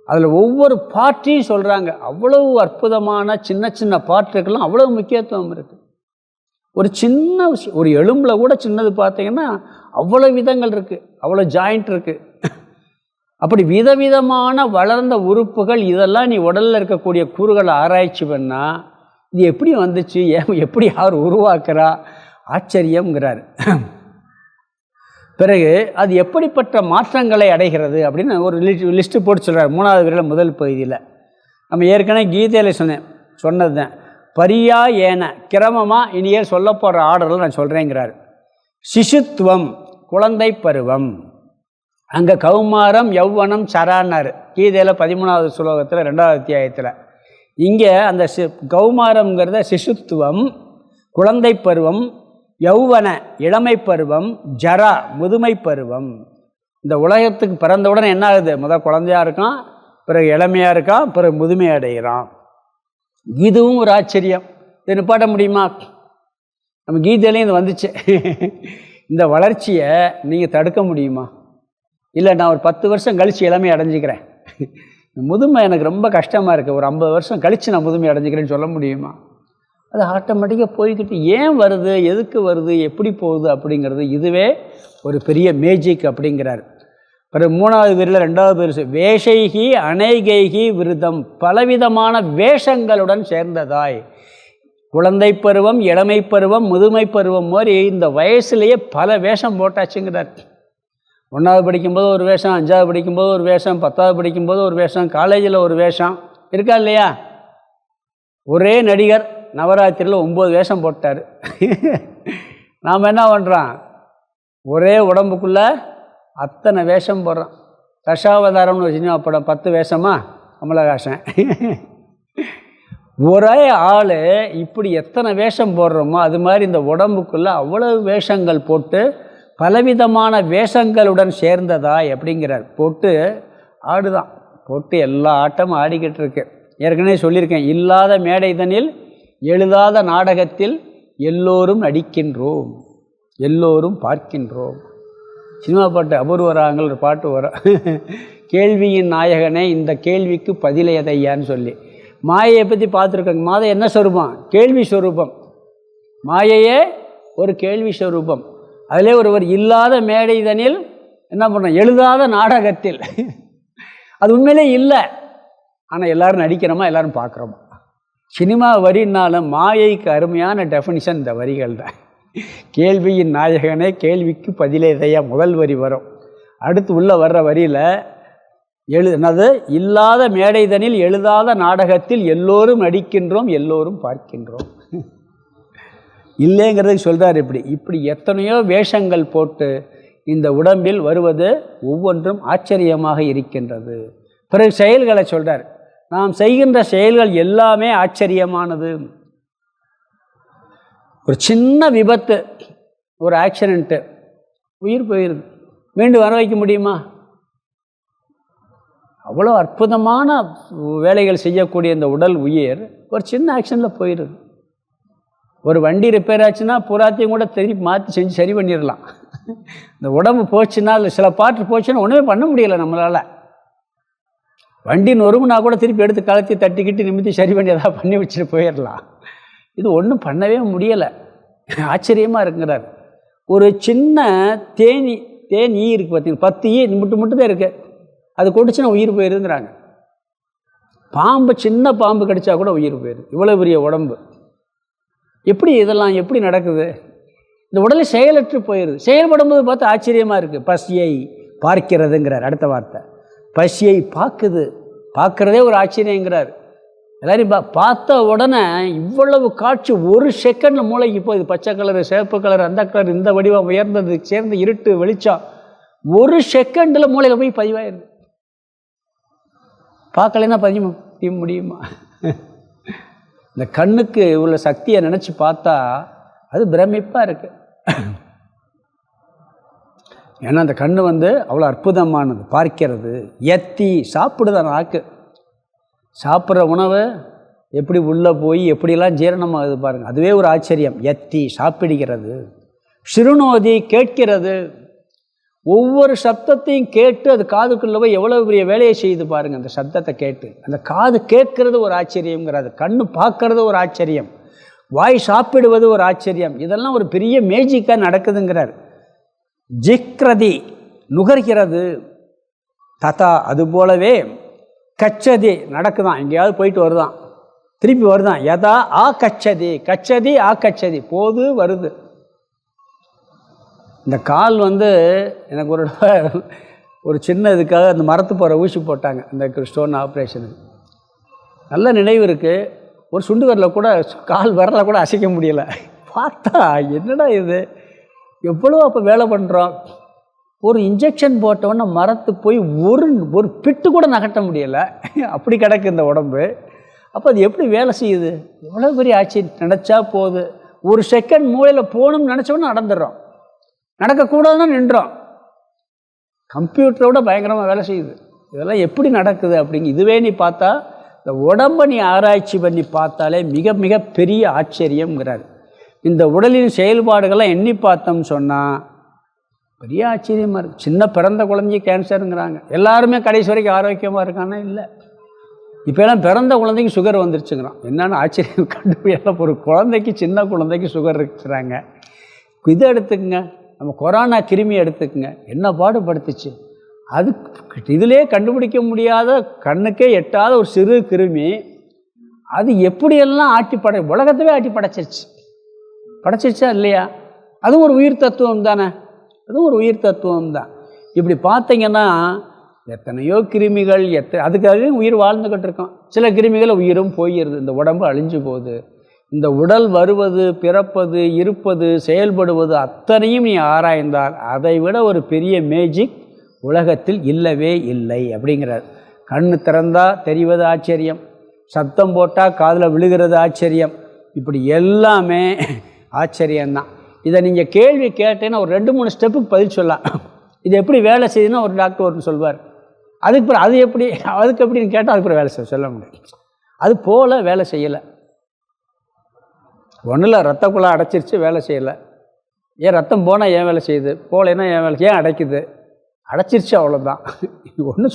[SPEAKER 1] அதில் ஒவ்வொரு பார்ட்டையும் சொல்கிறாங்க. அவ்வளவு அற்புதமான சின்ன சின்ன பார்ட்டுக்கெல்லாம் அவ்வளோ முக்கியத்துவம் இருக்குது. ஒரு சின்ன விஷயம், ஒரு எலும்பில் கூட சின்னது பார்த்தீங்கன்னா அவ்வளோ விதங்கள் இருக்குது, அவ்வளோ ஜாயிண்ட் இருக்குது. அப்படி விதவிதமான வளர்ந்த உறுப்புகள், இதெல்லாம் நீ உடலில் இருக்கக்கூடிய கூறுகளை ஆராய்ச்சி பண்ணால் இது எப்படி வந்துச்சு, எப்படி யார் உருவாக்குறா, ஆச்சரியங்கிறார். பிறகு அது எப்படிப்பட்ட மாற்றங்களை அடைகிறது அப்படின்னு ஒரு லிஸ்ட்டு போட்டு சொல்கிறார். 3வது வரியில் முதல் பகுதியில் நம்ம ஏற்கனவே கீதையில் சொன்னது தான். பரியா ஏன கிரமமாக இனியே சொல்ல போகிற ஆர்டரில் நான் சொல்கிறேங்கிறார். சிசுத்துவம் குழந்தை பருவம், அங்கே கௌமாரம் யௌவனம் சரான்னார் கீதையில் 13வது ஸ்லோகத்தில் 2வது அத்தியாயத்தில். இங்கே அந்த கௌமாரங்கிறத சிசுத்துவம், குழந்தை பருவம், யௌவன இளமை பருவம், ஜரா முதுமை பருவம். இந்த உலகத்துக்கு பிறந்தவுடனே என்ன ஆகுது? முதல் குழந்தையாக இருக்கான், பிறகு இளமையாக இருக்கான், பிறகு முதுமை அடைகிறான். இதுவும் ஒரு ஆச்சரியம். இது நிப்பாட்ட முடியுமா? நம்ம கீதையிலையும் இது வந்துச்சு. இந்த வளர்ச்சியை நீங்கள் தடுக்க முடியுமா? இல்லை நான் ஒரு 10 வருஷம் கழித்து இளமை அடைஞ்சிக்கிறேன், முதுமை எனக்கு ரொம்ப கஷ்டமாக இருக்குது, ஒரு 50 வருஷம் கழித்து நான் முதுமை அடைஞ்சிக்கிறேன்னு சொல்ல முடியுமா? அது ஆட்டோமேட்டிக்காக போய்கிட்டு ஏன் வருது, எதுக்கு வருது, எப்படி போகுது அப்படிங்கிறது இதுவே ஒரு பெரிய மேஜிக் அப்படிங்கிறார். பிறகு 3வது வரியில் 2வது பேர் வேஷைகி அநேகைகி விருதம், பலவிதமான வேஷங்களுடன் சேர்ந்ததாய். குழந்தை பருவம், இளமை பருவம், முதுமை பருவம் மாதிரி இந்த வயசுலேயே பல வேஷம் போட்டாச்சுங்கிறார். 1வது படிக்கும்போது ஒரு வேஷம், 5வது படிக்கும்போது ஒரு வேஷம், 10வது படிக்கும்போது ஒரு வேஷம், காலேஜில் ஒரு வேஷம் இருக்கா இல்லையா? ஒரே நடிகர் நவராத்திரியில் 9 வேஷம் போட்டார். நாம் என்ன பண்ணுறோம்? ஒரே உடம்புக்குள்ளே அத்தனை வேஷம் போடுறோம். தசாவதாரம்னு ஒரு சினிமா படம், 10 வேஷமா கமலஹாசன். ஒரே ஆள் இப்படி எத்தனை வேஷம் போடுறோமோ அது மாதிரி இந்த உடம்புக்குள்ளே அவ்வளவு வேஷங்கள் போட்டு பலவிதமான வேஷங்களுடன் சேர்ந்ததாய் அப்படிங்கிறார். போட்டு ஆடுதான், போட்டு எல்லா ஆட்டமும் ஆடிக்கிட்டு இருக்கு. ஏற்கனவே சொல்லியிருக்கேன், இல்லாத மேடைதனில் எழுதாத நாடகத்தில் எல்லோரும் நடிக்கின்றோம், எல்லோரும் பார்க்கின்றோம். சினிமா பாட்டு அபூர்வராங்கள் ஒரு பாட்டு வரும், கேள்வியின் நாயகனே இந்த கேள்விக்கு பதில் எதையான்னு சொல்லி. மாயையை பற்றி பார்த்துருக்காங்க. மாயை என்ன ஸ்வரூபம்? கேள்வி ஸ்வரூபம். மாயையே ஒரு கேள்வி ஸ்வரூபம். அதிலே ஒருவர் இல்லாத மேடைதனில் என்ன பண்ணுறோம்? எழுதாத நாடகத்தில். அது உண்மையிலே இல்லை, ஆனால் எல்லோரும் நடிக்கிறோமா, எல்லோரும் பார்க்குறோமா. சினிமா வரினாலும் மாயைக்கு அருமையான டெஃபினிஷன் இந்த வரிகள் தான். கேள்வியின் நாயகனே கேள்விக்கு பதிலேதையா முதல் வரி வரும். அடுத்து உள்ளே வர்ற வரியில் என்னது? இல்லாத மேடைதனில் எழுதாத நாடகத்தில் எல்லோரும் நடிக்கின்றோம், எல்லோரும் பார்க்கின்றோம். இல்லைங்கிறதுக்கு சொல்கிறார். இப்படி எத்தனையோ வேஷங்கள் போட்டு இந்த உடம்பில் வருவது ஒவ்வொன்றும் ஆச்சரியமாக இருக்கின்றது. பிறகு செயல்களை சொல்கிறார். நாம் செய்கின்ற செயல்கள் எல்லாமே ஆச்சரியமானது. ஒரு சின்ன விபத்து, ஒரு ஆக்சிடெண்ட்டு, உயிர் போயிடுது. மீண்டும் வர வைக்க முடியுமா? அவ்வளோ அற்புதமான வேலைகள் செய்யக்கூடிய இந்த உடல் உயிர் ஒரு சின்ன ஆக்சிடெண்ட்டில் போயிடுது. ஒரு வண்டி ரிப்பேர் ஆச்சுன்னா பூராத்தையும் கூட திருப்பி மாற்றி செஞ்சு சரி பண்ணிடலாம். இந்த உடம்பு போச்சுன்னா, இல்லை சில பாட்டு போச்சுன்னா ஒன்றுமே பண்ண முடியலை நம்மளால். வண்டி நொறுங்குனா கூட திருப்பி எடுத்து கலத்தி தட்டிக்கிட்டு நிமித்தி சரி பண்ணி எதாவது பண்ணி வச்சுட்டு போயிடலாம். இது ஒன்றும் பண்ணவே முடியலை. ஆச்சரியமாக இருக்குங்கிறார். ஒரு சின்ன தேனி இருக்குது பார்த்தீங்கன்னா, 10 ஈ மட்டும் தான் இருக்குது. அது கொடிச்சுன்னா உயிர் போயிருதுங்கிறாங்க. பாம்பு, சின்ன பாம்பு கடிச்சா கூட உயிர் போயிடுது. இவ்வளோ பெரிய உடம்பு. எப்படி இதெல்லாம் எப்படி நடக்குது? இந்த உடலை செயலற்று போயிடுது. செயல்படும்போது பார்த்து ஆச்சரியமாக இருக்குது. பசியை பார்க்கிறதுங்கிறார் அடுத்த வார்த்தை. பசியை பார்க்குறதே ஒரு ஆச்சரியங்கிறார். எல்லாரையும் பார்த்த உடனே இவ்வளவு காட்சி ஒரு செகண்டில் மூளைக்கு போகுது. பச்சை கலரு, சிவப்பு கலர், அந்த கலர், இந்த வடிவம், உயர்ந்தது, சேர்ந்த இருட்டு, வெளிச்சம், ஒரு செகண்டில் மூளையில் போய் பதிவாயிருது. பார்க்கலைன்னா பதிய முடியுமா? இந்த கண்ணுக்கு உள்ள சக்தியை நினச்சி பார்த்தா அது பிரமிப்பாக இருக்குது. ஏன்னா அந்த கண்ணு அவ்வளோ அற்புதமானது. பார்க்கிறது, எத்தி சாப்பிடுதான் நாக்கு. சாப்பிட்ற உணவு எப்படி உள்ளே போய் எப்படிலாம் ஜீரணமாகுது பாருங்கள். அதுவே ஒரு ஆச்சரியம். எத்தி சாப்பிடுகிறது. சிறுநோதி கேட்கிறது. ஒவ்வொரு சப்தத்தையும் கேட்டு அது காதுக்குள்ளே போய் எவ்வளோ பெரிய வேலையை செய்யுது பாருங்கள். அந்த சப்தத்தை கேட்டு அந்த காது கேட்கறது ஒரு ஆச்சரியங்கிறது. கண்ணு பார்க்கறது ஒரு ஆச்சரியம். வாய் சாப்பிடுவது ஒரு ஆச்சரியம். இதெல்லாம் ஒரு பெரிய மேஜிக்காக நடக்குதுங்கிறார். ஜிக்ரதி நுகர்கிறது. ததா அதுபோலவே கச்சதி நடக்குதான். எங்கேயாவது போயிட்டு வருதான், திருப்பி வருதான். யதா ஆ கச்சதி, கச்சதி ஆ கச்சதி, போது வருது. இந்த கால் எனக்கு ஒரு சின்ன இதுக்காக அந்த மரத்து போகிற ஊசி போட்டாங்க இந்த ஸ்டோன் ஆப்ரேஷனுக்கு. நல்ல நினைவு இருக்குது. ஒரு சுண்டு வரல கூட, கால் வரல கூட அசைக்க முடியலை. பார்த்தா என்னடா இது, எவ்வளோ அப்போ வேலை பண்ணுறோம். ஒரு இன்ஜெக்ஷன் போட்டோன்னே மரத்து போய் ஒரு பிட்டு கூட நகட்ட முடியலை. அப்படி கிடக்கு இந்த உடம்பு. அப்போ அது எப்படி வேலை செய்யுது? எவ்வளோ பெரிய ஆட்சி. நினச்சா போகுது. ஒரு செகண்ட் மூளையில் போகணும்னு நினச்சோன்னா நடந்துடுறோம், நடக்கக்கூடாதுன்னா நின்றோம். கம்ப்யூட்டரோட பயங்கரமாக வேலை செய்யுது. இதெல்லாம் எப்படி நடக்குது அப்படிங்க. இதுவே நீ பார்த்தா, இந்த உடம்பை நீ ஆராய்ச்சி பண்ணி பார்த்தாலே மிக மிக பெரிய ஆச்சரியங்கிறார். இந்த உடலின் செயல்பாடுகள்லாம் எண்ணி பார்த்தோம்னு சொன்னால் பெரிய ஆச்சரியமாக இருக்குது. சின்ன பிறந்த குழந்தைக்கு கேன்சருங்கிறாங்க. எல்லாருமே கடைசி வரைக்கும் ஆரோக்கியமாக இருக்கானா? இல்லை. இப்போலாம் பிறந்த குழந்தைக்கு சுகர் வந்துருச்சுங்கிறான். என்னென்னு ஆச்சரியம் கண்டுபிடிக்கலாம். ஒரு குழந்தைக்கு, சின்ன குழந்தைக்கு சுகர் இருக்கிறாங்க. இதை எடுத்துக்கங்க, நம்ம கொரோனா கிருமி எடுத்துக்கங்க, என்ன பாடுபடுத்துச்சு. அது இதிலே கண்டுபிடிக்க முடியாத, கண்ணுக்கே எட்டாத ஒரு சிறு கிருமி, அது எப்படியெல்லாம் உலகத்தவே ஆட்டி படைச்சிருச்சா இல்லையா? அதுவும் ஒரு உயிர் தத்துவம் தானே. அதுவும் ஒரு உயிர் தத்துவம் தான். இப்படி பார்த்தீங்கன்னா எத்தனையோ கிருமிகள், அதுக்காக உயிர் வாழ்ந்துக்கிட்டு இருக்கோம். சில கிருமிகளை உயிரும் போயிடுது. இந்த உடம்பு அழிஞ்சு போகுது. இந்த உடல் வருவது, பிறப்பது, இருப்பது, செயல்படுவது அத்தனையும் நீ ஆராய்ந்தால் அதை விட ஒரு பெரிய மேஜிக் உலகத்தில் இல்லவே இல்லை அப்படிங்கிறார். கண்ணு திறந்தா தெரிவது ஆச்சரியம், சத்தம் போட்டால் காதில் விழுகிறது ஆச்சரியம். இப்படி எல்லாமே ஆச்சரியம்தான். இதை நீங்கள் கேள்வி கேட்டேன்னா ஒரு 2-3 ஸ்டெப்புக்கு பதில் சொல்லலாம். இது எப்படி வேலை செய்யுதுன்னா ஒரு டாக்டர் ஒன்று சொல்வார். அதுக்கு பிறகு அதுக்கு எப்படின்னு கேட்டால் அதுக்கு பிறகு வேலை சொல்ல முடியும். அது போல் வேலை செய்யலை. ஒன்றில் ரத்த குழாய் அடைச்சிருச்சு, வேலை செய்யலை. ஏன் ரத்தம் போனால் ஏன் வேலை செய்யுது, போகலைன்னா ஏன் வேலை, ஏன் அடைக்குது? அடைச்சிருச்சு, அவ்வளோதான். ஒன்றும்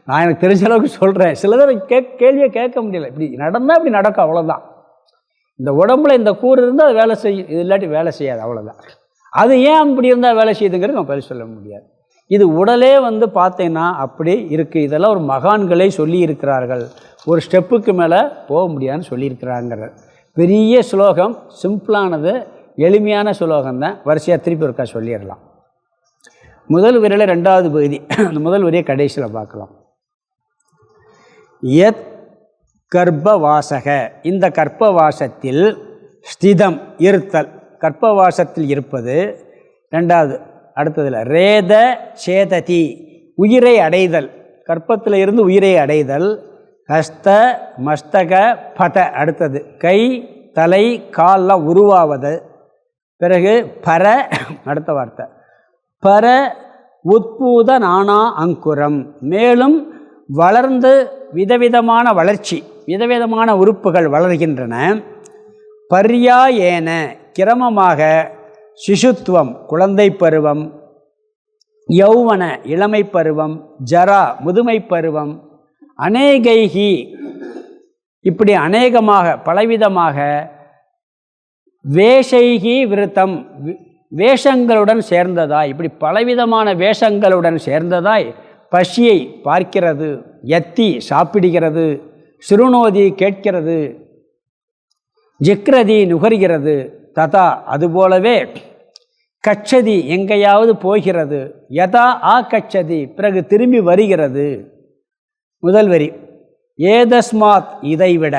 [SPEAKER 1] நான் எனக்கு தெரிஞ்ச அளவுக்கு சொல்கிறேன். சில தடவை கேள்வியை கேட்க முடியல. இப்படி நடந்தால் இப்படி நடக்கும், அவ்வளோதான். இந்த உடம்புல இந்த கூறு இருந்தால் அது வேலை செய்யும், இது இல்லாட்டி வேலை செய்யாது, அவ்வளோதான். அது ஏன் அப்படி இருந்தால் வேலை செய்யுதுங்கிறது நம்ம பதில் சொல்ல முடியாது. இது உடலே பார்த்தீங்கன்னா அப்படி இருக்குது. இதெல்லாம் ஒரு மகான்களே சொல்லி இருக்கிறார்கள். ஒரு ஸ்டெப்புக்கு மேலே போக முடியாதுன்னு சொல்லியிருக்கிறாங்கிற பெரிய ஸ்லோகம். சிம்பிளானது, எளிமையான ஸ்லோகம் தான். வரிசையாக திருப்பி ஒருக்கா சொல்லிடலாம். முதல் வரியில் 2வது பகுதி, அந்த முதல் வரியை கடைசியில் பார்க்கலாம். யத் கர்ப்பவாசக, இந்த கர்ப்பவாசத்தில் ஸ்திதம் இருத்தல், கர்ப்பவாசத்தில் இருப்பது. 2வது அடுத்ததில் ரேத சேததி உயிரை அடைதல், கற்பத்தில் இருந்து உயிரை அடைதல். ஹஸ்த மஸ்தக பத அடுத்தது கை தலை கால்லாம் உருவாவது. பிறகு பர அடுத்த வார்த்தை பர உத்பூத நானா அங்குரம், மேலும் வளர்ந்து விதவிதமான வளர்ச்சி, விதவிதமான உறுப்புகள் வளர்கின்றன. பர்யாயேன கிரமமாக சிசுத்துவம் குழந்தை பருவம், யௌவன இளமை பருவம், ஜரா முதுமை பருவம், அநேகைகி இப்படி அநேகமாக பலவிதமாக, வேஷைகி விருத்தம் வேஷங்களுடன் சேர்ந்ததாய், இப்படி பலவிதமான வேஷங்களுடன் சேர்ந்ததாய் பசியை பார்க்கிறது, யத்தி சாப்பிடுகிறது, சிறுநோதி கேட்கிறது, ஜிக்ரதி நுகர்கிறது, ததா அதுபோலவே கச்சதி எங்கேயாவது போகிறது, யதா ஆ கச்சதி பிறகு திரும்பி வருகிறது. முதல் வரி ஏதஸ்மாத் இதைவிட,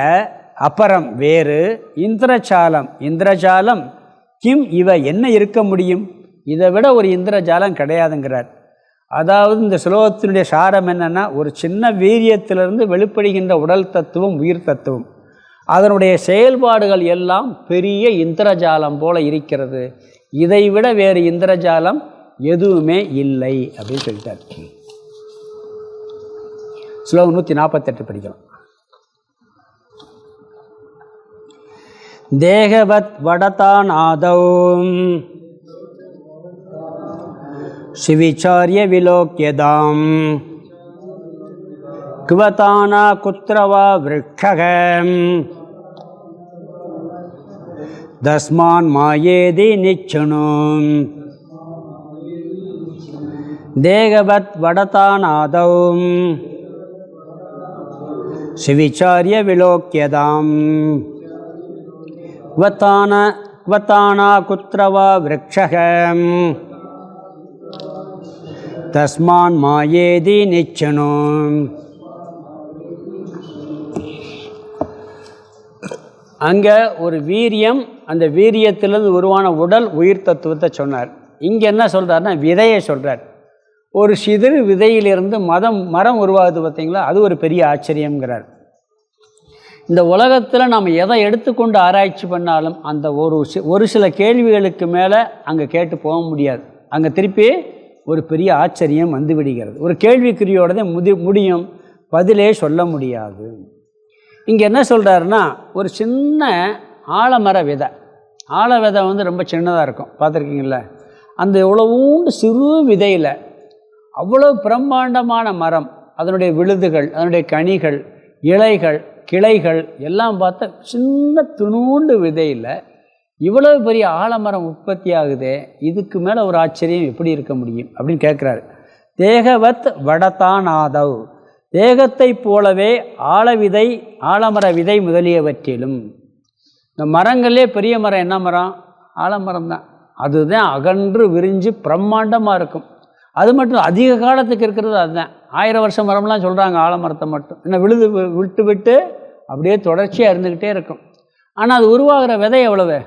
[SPEAKER 1] அபரம் வேறு, இந்திரஜாலம் இந்திரஜாலம், கிம் இவ என்ன இருக்க முடியும், இதை விட ஒரு இந்திரஜாலம் கிடையாதுங்கிறார். அதாவது இந்த ஸ்லோகத்தினுடைய சாரம் என்னென்னா, ஒரு சின்ன வீரியத்திலிருந்து வெளிப்படுகின்ற உடல் தத்துவம் உயிர் தத்துவம், அதனுடைய செயல்பாடுகள் எல்லாம் பெரிய இந்திரஜாலம் போல இருக்கிறது, இதைவிட வேறு இந்திரஜாலம் எதுவுமே இல்லை அப்படின்னு சொல்லிட்டார். ஸ்லோகம் 148 படிக்கலாம். தேகவத் வடதான் ஆதௌ சிவிச்சாரிய விலோக்கியதாம் குவதானா குத்ரவா விருட்சகம் தஸ்மான் மாயேதி நிச்சுணும். தேகவத் வடதான் ஆதௌ சிவிச்சாரிய விலோக்கியதாம் குவதானா குத்ரவா விருட்சகம் தஸ்மான் மாயேதி நிச்சனும். அங்கே ஒரு வீரியம், அந்த வீரியத்திலிருந்து உருவான உடல் உயிர் தத்துவத்தை சொன்னார். இங்கே என்ன சொல்கிறாருன்னா விதையை சொல்கிறார். ஒரு சிறு விதையிலிருந்து மரம் உருவாகுது பார்த்தீங்களா, அது ஒரு பெரிய ஆச்சரியங்கிறார். இந்த உலகத்தில் நாம் எதை எடுத்துக்கொண்டு ஆராய்ச்சி பண்ணாலும் அந்த ஒரு சில கேள்விகளுக்கு மேலே அங்கே கேட்டு போக முடியாது. அங்கே திருப்பி ஒரு பெரிய ஆச்சரியம் வந்து விடுகிறது. ஒரு கேள்விக்குறியோடதே முடியும், பதிலே சொல்ல முடியாது. இங்கே என்ன சொல்கிறாருன்னா, ஒரு சின்ன ஆலமர விதை, ஆல விதை ரொம்ப சின்னதாக இருக்கும், பார்த்துருக்கீங்கள? அந்த எவ்வளவுண்டு சிறு விதையில் அவ்வளோ பிரம்மாண்டமான மரம், அதனுடைய விழுதுகள், அதனுடைய கனிகள், இலைகள், கிளைகள் எல்லாம் பார்த்தா சின்ன துணூண்டு விதையில் இவ்வளவு பெரிய ஆலமரம் உற்பத்தி ஆகுதே, இதுக்கு மேலே ஒரு ஆச்சரியம் எப்படி இருக்க முடியும் அப்படின்னு கேட்குறாரு. தேகவத் வடதானாதவ், தேகத்தை போலவே ஆலவிதை, ஆலமர விதை முதலியவற்றிலும். இந்த மரங்களே பெரிய மரம் என்ன மரம்? ஆலமரம் தான். அதுதான் அகன்று விரிஞ்சு பிரம்மாண்டமாக இருக்கும். அது மட்டும் அதிக காலத்துக்கு இருக்கிறது அதுதான். 1000 வருஷம் மரம்லாம் சொல்கிறாங்க ஆலமரத்தை மட்டும். இன்னும் விட்டு விட்டு அப்படியே தொடர்ச்சியாக இருந்துக்கிட்டே இருக்கும். ஆனால் அது உருவாகிற விதை எவ்வளவு?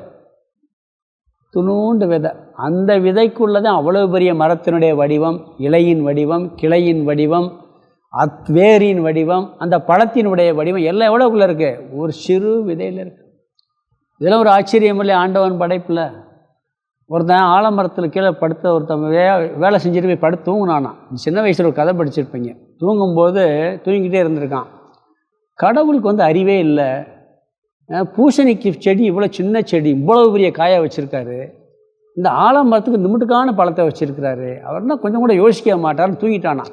[SPEAKER 1] துணூண்டு விதை. அந்த விதைக்குள்ளதான் அவ்வளவு பெரிய மரத்தினுடைய வடிவம், இலையின் வடிவம், கிளையின் வடிவம், வேரின் வடிவம், அந்த பழத்தினுடைய வடிவம் எல்லாம் எவ்வளோக்குள்ளே இருக்குது? ஒரு சிறு விதையில் இருக்குது. இதெல்லாம் ஒரு ஆச்சரியம் இல்லை ஆண்டவன் படைப்பில். ஒருத்தன் ஆலமரத்தில் கீழே படுத்த ஒருத்தன் வேலை செஞ்சுட்டு போய் படுத்து தூங்கினானா. சின்ன வயசில் ஒரு கதை படிச்சிருப்பீங்க. தூங்கும்போது தூங்கிக்கிட்டே இருந்திருக்கான். கடவுளுக்கு அறிவே இல்லை. பூசணிக்கு செடி இவ்வளோ சின்ன செடி, இவ்வளவு பெரிய காயை வச்சுருக்காரு. இந்த ஆலமரத்துக்கு நிமிட்டுக்கான பழத்தை வச்சுருக்கிறாரு. அவர்னா கொஞ்சம் கூட யோசிக்க மாட்டார்னு தூங்கிட்டானா.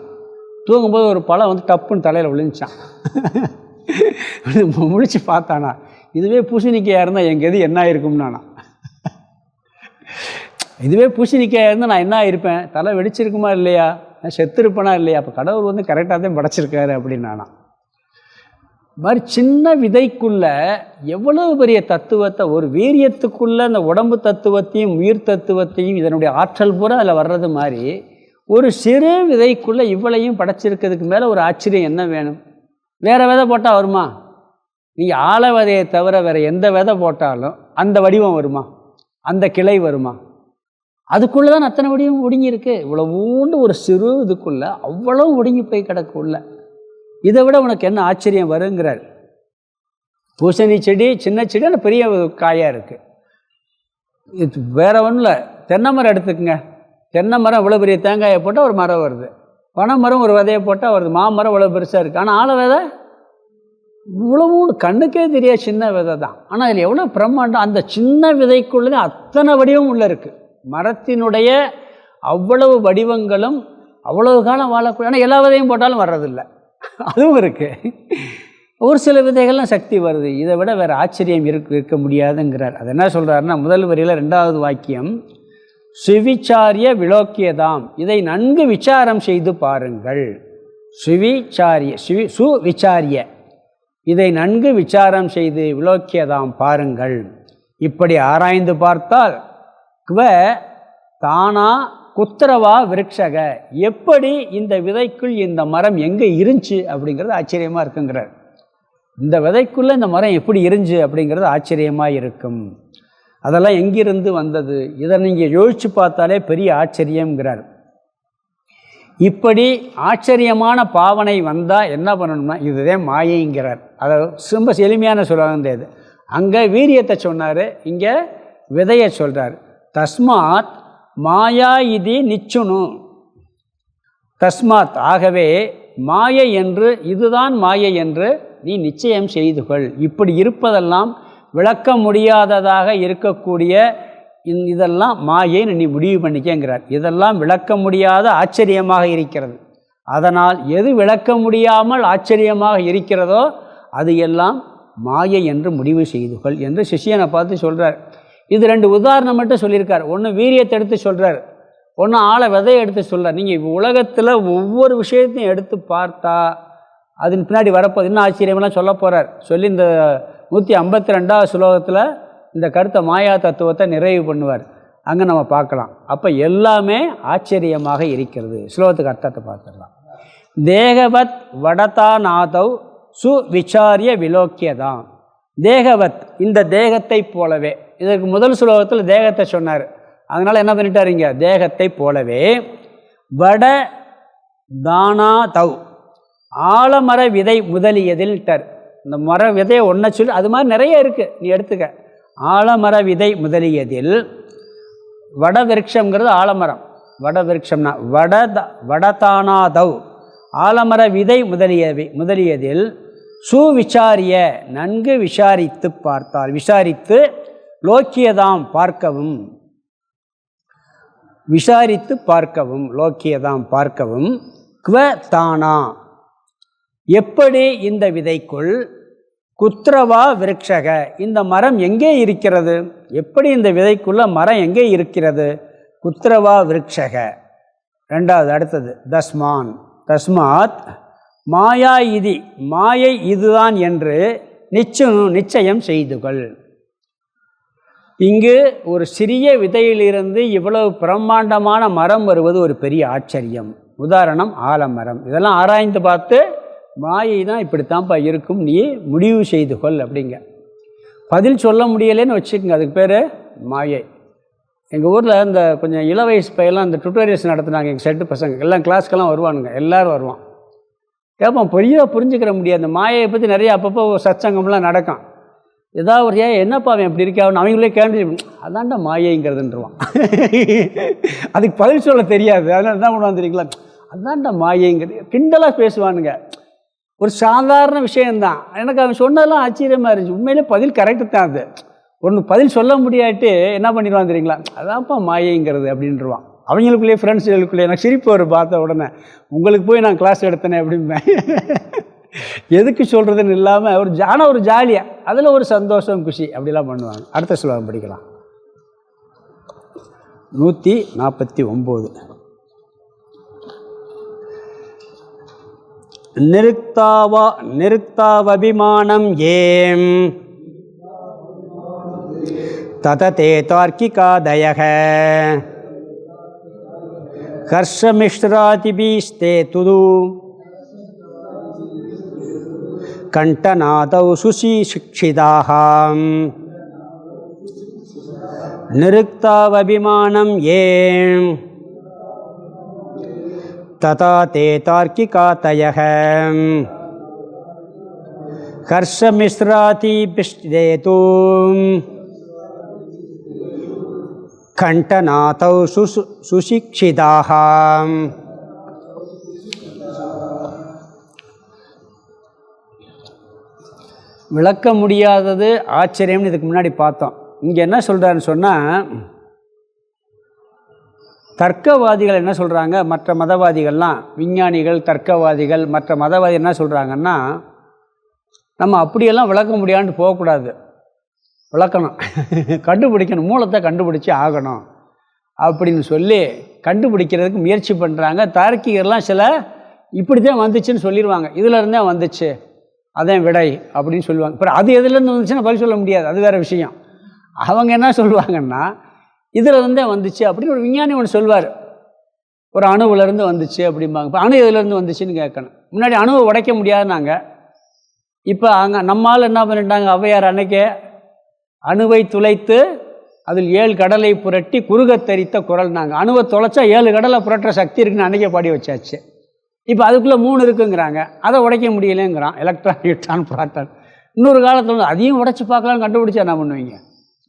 [SPEAKER 1] தூங்கும்போது ஒரு பழம் டப்புன்னு தலையில் விழுந்துச்சான். முழிச்சு பார்த்தானா, இதுவே பூசணிக்காயாக இருந்தால் எங்கள் எது என்ன ஆயிருக்கும்னானா. இதுவே பூசணிக்காயாக இருந்தால் நான் என்ன ஆயிருப்பேன்? தலை வெடிச்சிருக்குமா இல்லையா? நான் செத்துருப்பேனா இல்லையா? அப்போ கடவுள் கரெக்டாக தான் படைச்சிருக்காரு அப்படின்னானா. மாதிரி சின்ன விதைக்குள்ள எவ்வளவு பெரிய தத்துவத்தை, ஒரு வீரியத்துக்குள்ள அந்த உடம்பு தத்துவத்தையும் உயிர் தத்துவத்தையும் இதனுடைய ஆற்றல் பூரா அதில் வர்றது மாதிரி ஒரு சிறு விதைக்குள்ளே இவ்வளையும் படைச்சிருக்கிறதுக்கு மேலே ஒரு ஆச்சரியம் என்ன வேணும்? வேறு விதை போட்டால் வருமா? நீங்கள் ஆல விதையை தவிர வேறு எந்த விதை போட்டாலும் அந்த வடிவம் வருமா? அந்த கிளை வருமா? அதுக்குள்ளே தான் அத்தனை வடிவம் ஒடுங்கியிருக்கு. இவ்வளோ ஊண்டு ஒரு சிறு இதுக்குள்ளே அவ்வளோ ஒடுங்கி போய் கிடக்குள்ள. இதை விட உனக்கு என்ன ஆச்சரியம் வருங்கிறார். பூசணி செடி சின்ன செடி ஆனால் பெரிய காயாக இருக்குது. இது வேறு ஒன்றும் இல்லை. தென்னை மரம் எடுத்துக்கங்க. தென்னை மரம் இவ்வளோ பெரிய தேங்காயை போட்டால் ஒரு மரம் வருது. பனை மரம் ஒரு விதையை போட்டால் வருது. மாமரம் இவ்வளோ பெருசாக இருக்குது. ஆனால் ஆழ விதை இவ்வளவு கண்ணுக்கே தெரியாது, சின்ன விதை தான். ஆனால் அதில் எவ்வளோ பிரம்மாண்டம். அந்த சின்ன விதைக்குள்ளே அத்தனை வடிவம் உள்ளே இருக்குது. மரத்தினுடைய அவ்வளவு வடிவங்களும் அவ்வளவு காலம் வாழக்கூடிய. ஆனால் எல்லா விதையும் போட்டாலும் வர்றதில்லை, அதுவும் இருக்குது. ஒரு சில விதைகள்லாம் சக்தி வருது. இதை விட வேறு ஆச்சரியம் இருக்க முடியாதுங்கிறார். அது என்ன சொல்கிறாருன்னா, முதல் வரியில் 2வது வாக்கியம், சுவிச்சாரிய விலோக்கியதாம், இதை நன்கு விசாரம் செய்து பாருங்கள். சுவிச்சாரிய சுவிச்சாரிய, இதை நன்கு விசாரம் செய்து விலோக்கியதாம் பாருங்கள். இப்படி ஆராய்ந்து பார்த்தால் குவ தானா குத்திரவா விருட்சக, எப்படி இந்த விதைக்குள் இந்த மரம் எங்கே இருந்துச்சு அப்படிங்கிறது ஆச்சரியமாக இருக்குங்கிறார். இந்த விதைக்குள்ளே இந்த மரம் எப்படி இருந்துச்சு அப்படிங்கிறது ஆச்சரியமாக இருக்கும். அதெல்லாம் எங்கிருந்து வந்தது, இதை நீங்கள் யோசித்து பார்த்தாலே பெரிய ஆச்சரியங்கிறார். இப்படி ஆச்சரியமான பாவனை வந்தால் என்ன பண்ணணும்னா, இதுதான் மாயைங்கிறார். அதை ரொம்ப எளிமையான சொல்லுவாங்க. இது அங்கே வீரியத்தை சொன்னார், இங்கே விதையை சொல்கிறார். தஸ்மாத் மாயா இது நிச்சுணு, தஸ்மாத் ஆகவே மாயை என்று, இதுதான் மாயை என்று நீ நிச்சயம் செய்துகொள். இப்படி இருப்பதெல்லாம் விளக்க முடியாததாக இருக்கக்கூடிய இதெல்லாம் மாயைன்னு நீ முடிவு பண்ணிக்கங்கிறார். இதெல்லாம் விளக்க முடியாத ஆச்சரியமாக இருக்கிறது. அதனால் எது விளக்க முடியாமல் ஆச்சரியமாக இருக்கிறதோ அது எல்லாம் மாயை என்று முடிவு செய்துகொள் என்று சிஷியனை பார்த்து சொல்கிறார். இது 2 உதாரணம் மட்டும் சொல்லியிருக்கார். ஒன்று வீரியத்தை எடுத்து சொல்கிறார், ஒன்று ஆழ விதையை எடுத்து சொல்கிறார். நீங்கள் உலகத்தில் ஒவ்வொரு விஷயத்தையும் எடுத்து பார்த்தா அதன் பின்னாடி வரப்போது இன்னும் ஆச்சரியமெல்லாம் சொல்ல போகிறார். சொல்லி இந்த 152வது ஸ்லோகத்தில் இந்த கருத்தை மாயா தத்துவத்தை நிறைவு பண்ணுவார். அங்கே நம்ம பார்க்கலாம். அப்போ எல்லாமே ஆச்சரியமாக இருக்கிறது. ஸ்லோகத்துக்கு அர்த்தத்தை பார்த்துடலாம். தேகவத் வடதாநாதவ் சுவிச்சாரிய விலோக்கியதாம். தேகவத், இந்த தேகத்தை போலவே. இதற்கு முதல் ஸ்லோகத்தில் தேகத்தை சொன்னார். அதனால் என்ன பண்ணிட்டாருங்க, தேகத்தை போலவே. வட தானாதவ், ஆலமர விதை முதலியதில்ட்டார். இந்த மர விதையை ஒன்றை சொல்லி அது மாதிரி நிறைய இருக்குது, நீ எடுத்துக்க. ஆலமர விதை முதலியதில், வட விருட்சம்ங்கிறது ஆலமரம். வட விருட்சம்னா வடதானாதவ், ஆலமர விதை முதலியதில் சுவிச்சாரிய, நன்கு விசாரித்து பார்த்தால், விசாரித்து லோக்கியதாம் பார்க்கவும், விசாரித்து பார்க்கவும், லோக்கியதாம் பார்க்கவும். குவ தானா, எப்படி இந்த விதைக்குள், குத்ரவா விருட்சக, இந்த மரம் எங்கே இருக்கிறது, எப்படி இந்த விதைக்குள்ள மரம் எங்கே இருக்கிறது, குத்ரவா விருட்சக. 2வது அடுத்தது தஸ்மான், தஸ்மாத் மாயா இதி, மாயை இதுதான் என்று நிச்சயம் செய்துகள். இங்கு ஒரு சிறிய விதையிலிருந்து இவ்வளவு பிரம்மாண்டமான மரம் வருவது ஒரு பெரிய ஆச்சரியம். உதாரணம் ஆலமரம். இதெல்லாம் ஆராய்ந்து பார்த்து மாயை தான் இப்படித்தான்ப்பா இருக்கும், நீ முடிவு செய்து கொள் அப்படிங்க. பதில் சொல்ல முடியலேன்னு வச்சுக்கோங்க, அதுக்கு பேர் மாயை. எங்கள் ஊரில் இந்த கொஞ்சம் இள வயசு பையெல்லாம் இந்த டுட்டோரியல்ஸ் நடத்துனாங்க. எங்கள் செட்டு பசங்க எல்லாம் கிளாஸ்க்கெல்லாம் வருவானுங்க, எல்லோரும் வருவான். கேட்பான், புரிஞ்சுக்கிற முடியாது. இந்த மாயை பற்றி நிறைய அப்பப்போ சத்சங்கம்லாம் நடக்கும். ஏதாவது ஒரு என்னப்பா அவன் எப்படி இருக்கான்னு அவங்களே கேள்வி, அதான்டா மாயைங்கிறதுன்றான். அதுக்கு பதில் சொல்ல தெரியாது. அதனால் என்ன பண்ணுவான் தெரியுங்களா, அதான்டா மாயைங்கிறது. கிண்டலாக பேசுவானுங்க. ஒரு சாதாரண விஷயந்தான். எனக்கு அவன் சொன்னதெல்லாம் ஆச்சரியமாக இருந்துச்சு. உண்மையிலே பதில் கரெக்டு தான். அது ஒன்று பதில் சொல்ல முடியாட்டு என்ன பண்ணிடுவான் தெரியுங்களா, அதான்ப்பா மாயைங்கிறது அப்படின்றான். அவங்களுக்குள்ளேயே ஃப்ரெண்ட்ஸுகளுக்குள்ளேயே எனக்கு சிரிப்பு ஒரு பார்த்த உடனே, உங்களுக்கு போய் நான் கிளாஸ் எடுத்தேனே அப்படிம்பேன். எதுக்கு சொல்கிறதுன்னு இல்லாமல் ஒரு ஜாலியாக, அதில் ஒரு சந்தோஷம் குஷி அப்படிலாம் பண்ணுவாங்க. அடுத்த ஸ்லோகம் படிக்கலாம். 149. நிருக்தாவபிமானம் ஏம் தததே தார்க்கிகாதயக கர்ஷமிஷ்ராதிபீஸ்தே துது கண்டநாதௌ சுசிக்ஷிதாஹ நிருக்தாவபிமானம் ஏம் ததா தே தார்க்கிகாதயः ஹர்ஷமிஸ்ராதி பிஷ்டேது கண்டநாதௌ சுசிக்ஷிதாः. விளக்க முடியாதது ஆச்சரியம்னு இதுக்கு முன்னாடி பார்த்தோம். இங்கே என்ன சொல்கிறாருன்னு சொன்னால், தர்க்கவாதிகள் என்ன சொல்கிறாங்க, மற்ற மதவாதிகள்லாம், விஞ்ஞானிகள், தர்க்கவாதிகள், மற்ற மதவாதி என்ன சொல்கிறாங்கன்னா, நம்ம அப்படியெல்லாம் விளக்க முடியாதுன்னு போகக்கூடாது, விளக்கணும், கண்டுபிடிக்கணும், மூலத்தை கண்டுபிடிச்சி ஆகணும் அப்படின்னு சொல்லி கண்டுபிடிக்கிறதுக்கு முயற்சி பண்ணுறாங்க. தார்க்கிகர்லாம் சில இப்படி தான் வந்துச்சுன்னு சொல்லிடுவாங்க, இதில் இருந்தே வந்துச்சு, அதான் விடை அப்படின்னு சொல்லுவாங்க. அப்புறம் அது எதுலேருந்து வந்துச்சுன்னா பதில் சொல்ல முடியாது, அது வேறு விஷயம். அவங்க என்ன சொல்லுவாங்கன்னா, இதில் இருந்தே வந்துச்சு அப்படின்னு ஒரு விஞ்ஞானி ஒன்று சொல்வார், ஒரு அணுவிலேருந்து வந்துச்சு அப்படிம்பாங்க. இப்போ அணு எதுலேருந்து வந்துச்சுன்னு கேட்கணும். முன்னாடி அணுவை உடைக்க முடியாதுன்னாங்க, இப்போ அங்கே நம்மால் என்ன பண்ணிட்டாங்க, ஔவையார் அன்னைக்கே அணுவை துளைத்து அதில் 7 கடலை புரட்டி குறுகத் தரித்த குரல்னாங்க. அணுவை தொலைச்சா 7 கடலை புரட்டுற சக்தி இருக்குன்னு அன்னைக்கே பாடி வச்சாச்சு. இப்போ அதுக்குள்ளே 3 இருக்குங்கிறாங்க, அதை உடைக்க முடியலைங்கிறான், எலக்ட்ரான், நியூட்ரான், புரோட்டான். இன்னொரு காலத்தில் அதையும் உடைச்சி பார்க்கலான்னு கண்டுபிடிச்சா என்ன பண்ணுவீங்க,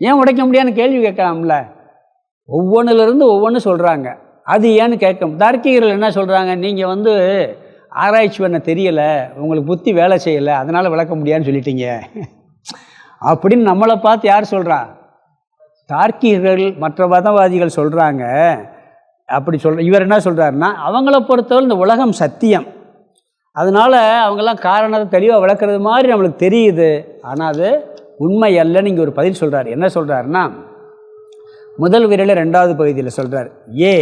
[SPEAKER 1] ஏன் உடைக்க முடியாதுன்னு கேள்வி கேட்கலாம்ல. ஒவ்வொன்றிலிருந்து ஒவ்வொன்று சொல்கிறாங்க, அது ஏன்னு கேட்க. தார்க்கிகர்கள் என்ன சொல்கிறாங்க, நீங்கள் ஆராய்ச்சி பண்ண தெரியலை, உங்களுக்கு புத்தி வேலை செய்யலை, அதனால் விளக்க முடியாதுன்னு சொல்லிட்டீங்க அப்படின்னு நம்மளை பார்த்து யார் சொல்கிறா, தார்க்கிகர்கள், மற்ற மதவாதிகள் சொல்கிறாங்க. அப்படி இவர் என்ன சொல்கிறாருன்னா, அவங்கள பொறுத்தவரை இந்த உலகம் சத்தியம், அதனால் அவங்கெல்லாம் காரணத்தை தெளிவாக விளக்குறது மாதிரி நம்மளுக்கு தெரியுது, ஆனால் அது உண்மை அல்லன்னு இங்கே ஒரு பதில் சொல்கிறார். என்ன சொல்கிறாருன்னா, முதல் விரலில் 2வது பகுதியில் சொல்கிறார், ஏ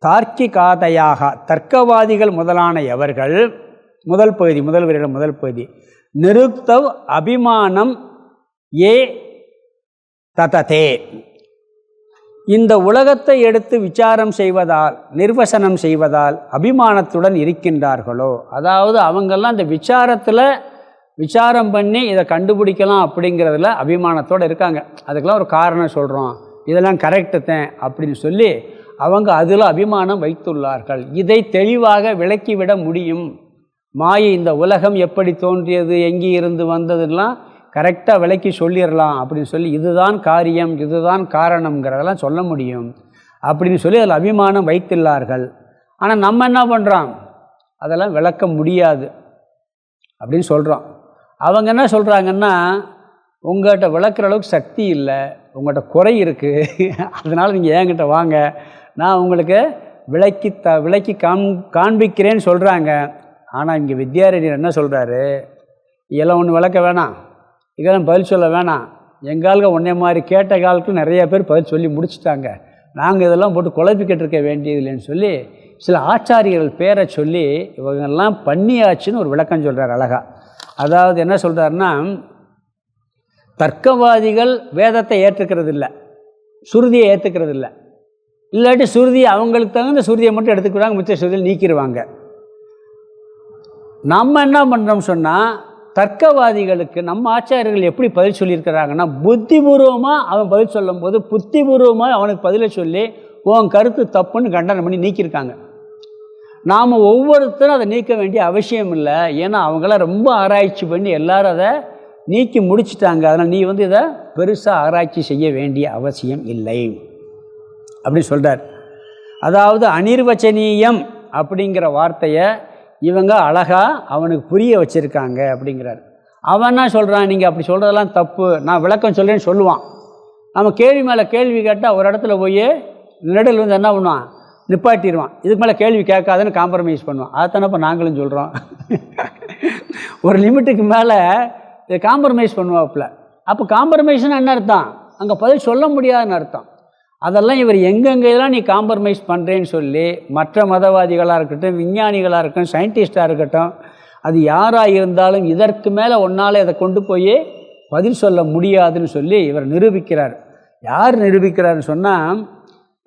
[SPEAKER 1] தார்க்கிகாதயாக, தர்க்கவாதிகள் முதலான எவர்கள், முதல் பகுதி, முதல் விரலில் முதல் பகுதி, நிருக்தவ் அபிமானம் ஏ தததே, இந்த உலகத்தை எடுத்து விசாரம் செய்வதால், நிர்வசனம் செய்வதால் அபிமானத்துடன் இருக்கின்றார்களோ, அதாவது அவங்கெல்லாம் இந்த விசாரம் பண்ணி இதை கண்டுபிடிக்கலாம் அப்படிங்கிறதுல அபிமானத்தோடு இருக்காங்க. அதுக்கெல்லாம் ஒரு காரணம் சொல்கிறோம், இதெல்லாம் கரெக்டு தான் அப்படின்னு சொல்லி அவங்க அதில் அபிமானம் வைத்துள்ளார்கள். இதை தெளிவாக விளக்கிவிட முடியும். மாயை, இந்த உலகம் எப்படி தோன்றியது, எங்கே இருந்து வந்ததுலாம் கரெக்டாக விளக்கி சொல்லிடலாம் அப்படின்னு சொல்லி, இதுதான் காரியம், இதுதான் காரணங்கிறதெல்லாம் சொல்ல முடியும் அப்படின்னு சொல்லி அதில் அபிமானம் வைத்துள்ளார்கள். ஆனால் நம்ம என்ன பண்ணுறோம், அதெல்லாம் விளக்க முடியாது அப்படின்னு சொல்கிறோம். அவங்க என்ன சொல்கிறாங்கன்னா, உங்கள்கிட்ட விளக்குற அளவுக்கு சக்தி இல்லை, உங்கள்கிட்ட குறை இருக்குது, அதனால் நீங்கள் என்கிட்ட வாங்க, நான் உங்களுக்கு விளக்கி காண்பிக்கிறேன்னு சொல்கிறாங்க. ஆனால் இங்கே வித்யாரண்யர் என்ன சொல்கிறாரு, இதெல்லாம் ஒன்று விளக்க வேணாம், இதெல்லாம் பதில் சொல்ல வேணாம், எங்காலுக்கு ஒன்றே மாதிரி கேட்ட காலத்துக்கு நிறைய பேர் பதில் சொல்லி முடிச்சுட்டாங்க, நாங்கள் இதெல்லாம் போட்டு குழப்பிக்கிட்டு இருக்க வேண்டியதில்லைன்னு சொல்லி சில ஆச்சாரியர்கள் பேரை சொல்லி இவங்கெல்லாம் பண்ணியாச்சுன்னு ஒரு விளக்கம் சொல்கிறார் அழகா. அதாவது என்ன சொல்கிறாருன்னா, தர்க்கவாதிகள் வேதத்தை ஏற்றுக்கிறது இல்லை, சுருதியை ஏற்றுக்கிறது இல்லை, இல்லாட்டி சுருதியை அவங்களுக்கு தகுந்த சுருதியை மட்டும் எடுத்துக்கிறாங்க, மிச்ச சுருதியை நீக்கிடுவாங்க. நம்ம என்ன பண்ணுறோம்னு சொன்னால், தர்க்கவாதிகளுக்கு நம்ம ஆச்சாரியர்கள் எப்படி பதில் சொல்லியிருக்கிறாங்கன்னா, புத்திபூர்வமாக அவன் பதில் சொல்லும் போது புத்திபூர்வமாக அவனுக்கு பதிலை சொல்லி உன் கருத்து தப்புன்னு கண்டனம் பண்ணி நீக்கியிருக்காங்க. நாம் ஒவ்வொருத்தரும் அதை நீக்க வேண்டிய அவசியம் இல்லை, ஏன்னா அவங்களாம் ரொம்ப ஆராய்ச்சி பண்ணி எல்லோரும் அதை நீக்கி முடிச்சிட்டாங்க. அதனால் நீ இதை பெருசாக ஆராய்ச்சி செய்ய வேண்டிய அவசியம் இல்லை அப்படின்னு சொல்கிறார். அதாவது அனிர்வச்சனீயம் அப்படிங்கிற வார்த்தையை இவங்க அழகாக அவனுக்கு புரிய வச்சுருக்காங்க அப்படிங்கிறார். அவன் என்ன சொல்கிறான், நீங்கள் அப்படி சொல்கிறதெல்லாம் தப்பு, நான் விளக்கம் சொல்கிறேன்னு சொல்லுவான். நம்ம கேள்வி மேலே கேள்வி கேட்டால் ஒரு இடத்துல போய் நடுவில் என்ன பண்ணுவான், நிப்பாட்டிடுவான், இதுக்கு மேலே கேள்வி கேட்காதுன்னு காம்ப்ரமைஸ் பண்ணுவான். அதைத்தானே இப்போ நாங்களும் சொல்கிறோம். ஒரு லிமிட்டுக்கு மேலே இதை காம்ப்ரமைஸ் பண்ணுவாப்புல. அப்போ காம்ப்ரமைஸ்னு என்ன அர்த்தம், அங்கே பதில் சொல்ல முடியாதுன்னு அர்த்தம். அதெல்லாம் இவர் எங்கெங்கெல்லாம் நீ காம்ப்ரமைஸ் பண்ணுறேன்னு சொல்லி மற்ற மதவாதிகளாக இருக்கட்டும், விஞ்ஞானிகளாக இருக்கட்டும், சயின்டிஸ்டாக இருக்கட்டும், அது யாராக இருந்தாலும் இதற்கு மேலே ஒன்றால் இதை கொண்டு போய் பதில் சொல்ல முடியாதுன்னு சொல்லி இவர் நிரூபிக்கிறார். யார் நிரூபிக்கிறார்னு சொன்னால்,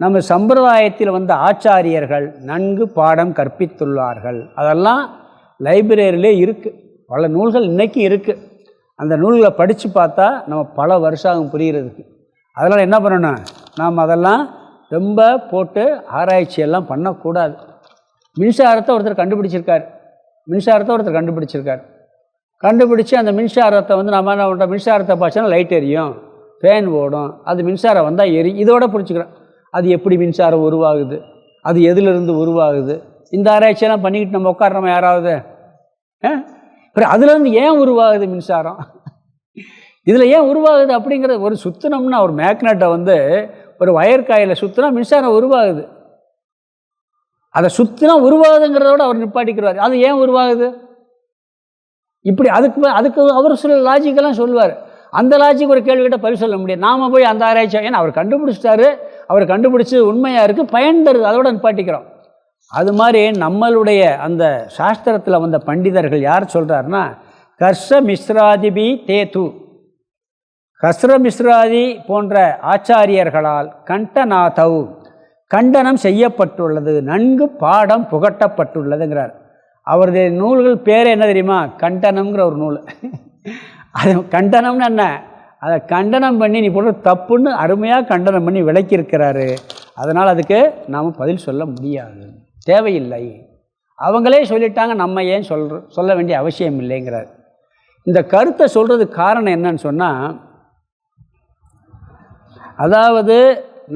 [SPEAKER 1] நம்ம சம்பிரதாயத்தில் வந்த ஆச்சாரியர்கள் நன்கு பாடம் கற்பித்துள்ளார்கள். அதெல்லாம் லைப்ரரியிலே இருக்குது, பல நூல்கள் இன்றைக்கி இருக்குது. அந்த நூல்களை படித்து பார்த்தா நம்ம பல வருஷம் புரிகிறதுக்கு. அதனால் என்ன பண்ணணும், நாம் அதெல்லாம் ரொம்ப போட்டு ஆராய்ச்சியெல்லாம் பண்ணக்கூடாது. மின்சாரத்தை ஒருத்தர் கண்டுபிடிச்சிருக்கார், கண்டுபிடிச்சி அந்த மின்சாரத்தை வந்து நம்ம என்ன பண்ணுறோம், மின்சாரத்தை பார்த்தோன்னா லைட் எரியும், ஃபேன் ஓடும், அது மின்சாரம் வந்தால் இதோட பிடிச்சிக்கிறோம். அது எப்படி மின்சாரம் உருவாகுது, அது எதிலிருந்து உருவாகுது, இந்த ஆராய்ச்சியெல்லாம் பண்ணிக்கிட்டு நம்ம உட்காடுறோமா யாராவது? அப்புறம் அதுலேருந்து ஏன் உருவாகுது மின்சாரம், இதில் ஏன் உருவாகுது அப்படிங்கிறது ஒரு சுற்றினோம்னா, ஒரு மேக்னெட்டை வந்து ஒரு வயர் காயில் சுற்றினா மின்சாரம் உருவாகுது. அதை சுற்றினா உருவாகுதுங்கிறதோட அவர் நிப்பாட்டிக்கிறார். அது ஏன் உருவாகுது இப்படி, அதுக்கு அவர் சில லாஜிக்கெல்லாம் சொல்லுவார். அந்த லாஜிக் ஒரு கேள்விக்கிட்ட பதில் சொல்ல முடியாது. நாம் போய் அந்த ஆராய்ச்சி, ஏன்னா அவர் கண்டுபிடிச்சிட்டாரு, அவர் கண்டுபிடிச்சி உண்மையாக இருக்குது, பயன் தருது, அதோட நிப்பாட்டிக்கிறோம். அது மாதிரி நம்மளுடைய அந்த சாஸ்திரத்தில் வந்த பண்டிதர்கள் யார் சொல்கிறாருன்னா, கர்ஷ மிஸ்ராதிபி தேது, கஸ்ர மிஸ்ராதி போன்ற ஆச்சாரியர்களால் கண்டநாதவ் கண்டனம் செய்யப்பட்டுள்ளது, நன்கு பாடம் புகட்டப்பட்டுள்ளதுங்கிறார். அவருடைய நூல்கள் பேர் என்ன தெரியுமா? கண்டனம்ங்கிற ஒரு நூல். அது கண்டனம்னு என்ன, அதை கண்டனம் பண்ணி நீ போடுற தப்புன்னு அருமையாக கண்டனம் பண்ணி விளக்கியிருக்கிறாரு. அதனால் அதுக்கு நாம் பதில் சொல்ல முடியாது, தேவையில்லை, அவங்களே சொல்லிட்டாங்க, நம்ம ஏன் சொல்ல வேண்டிய அவசியம் இல்லைங்கிறார். இந்த கருத்தை சொல்கிறதுக்கு காரணம் என்னன்னு சொன்னால், அதாவது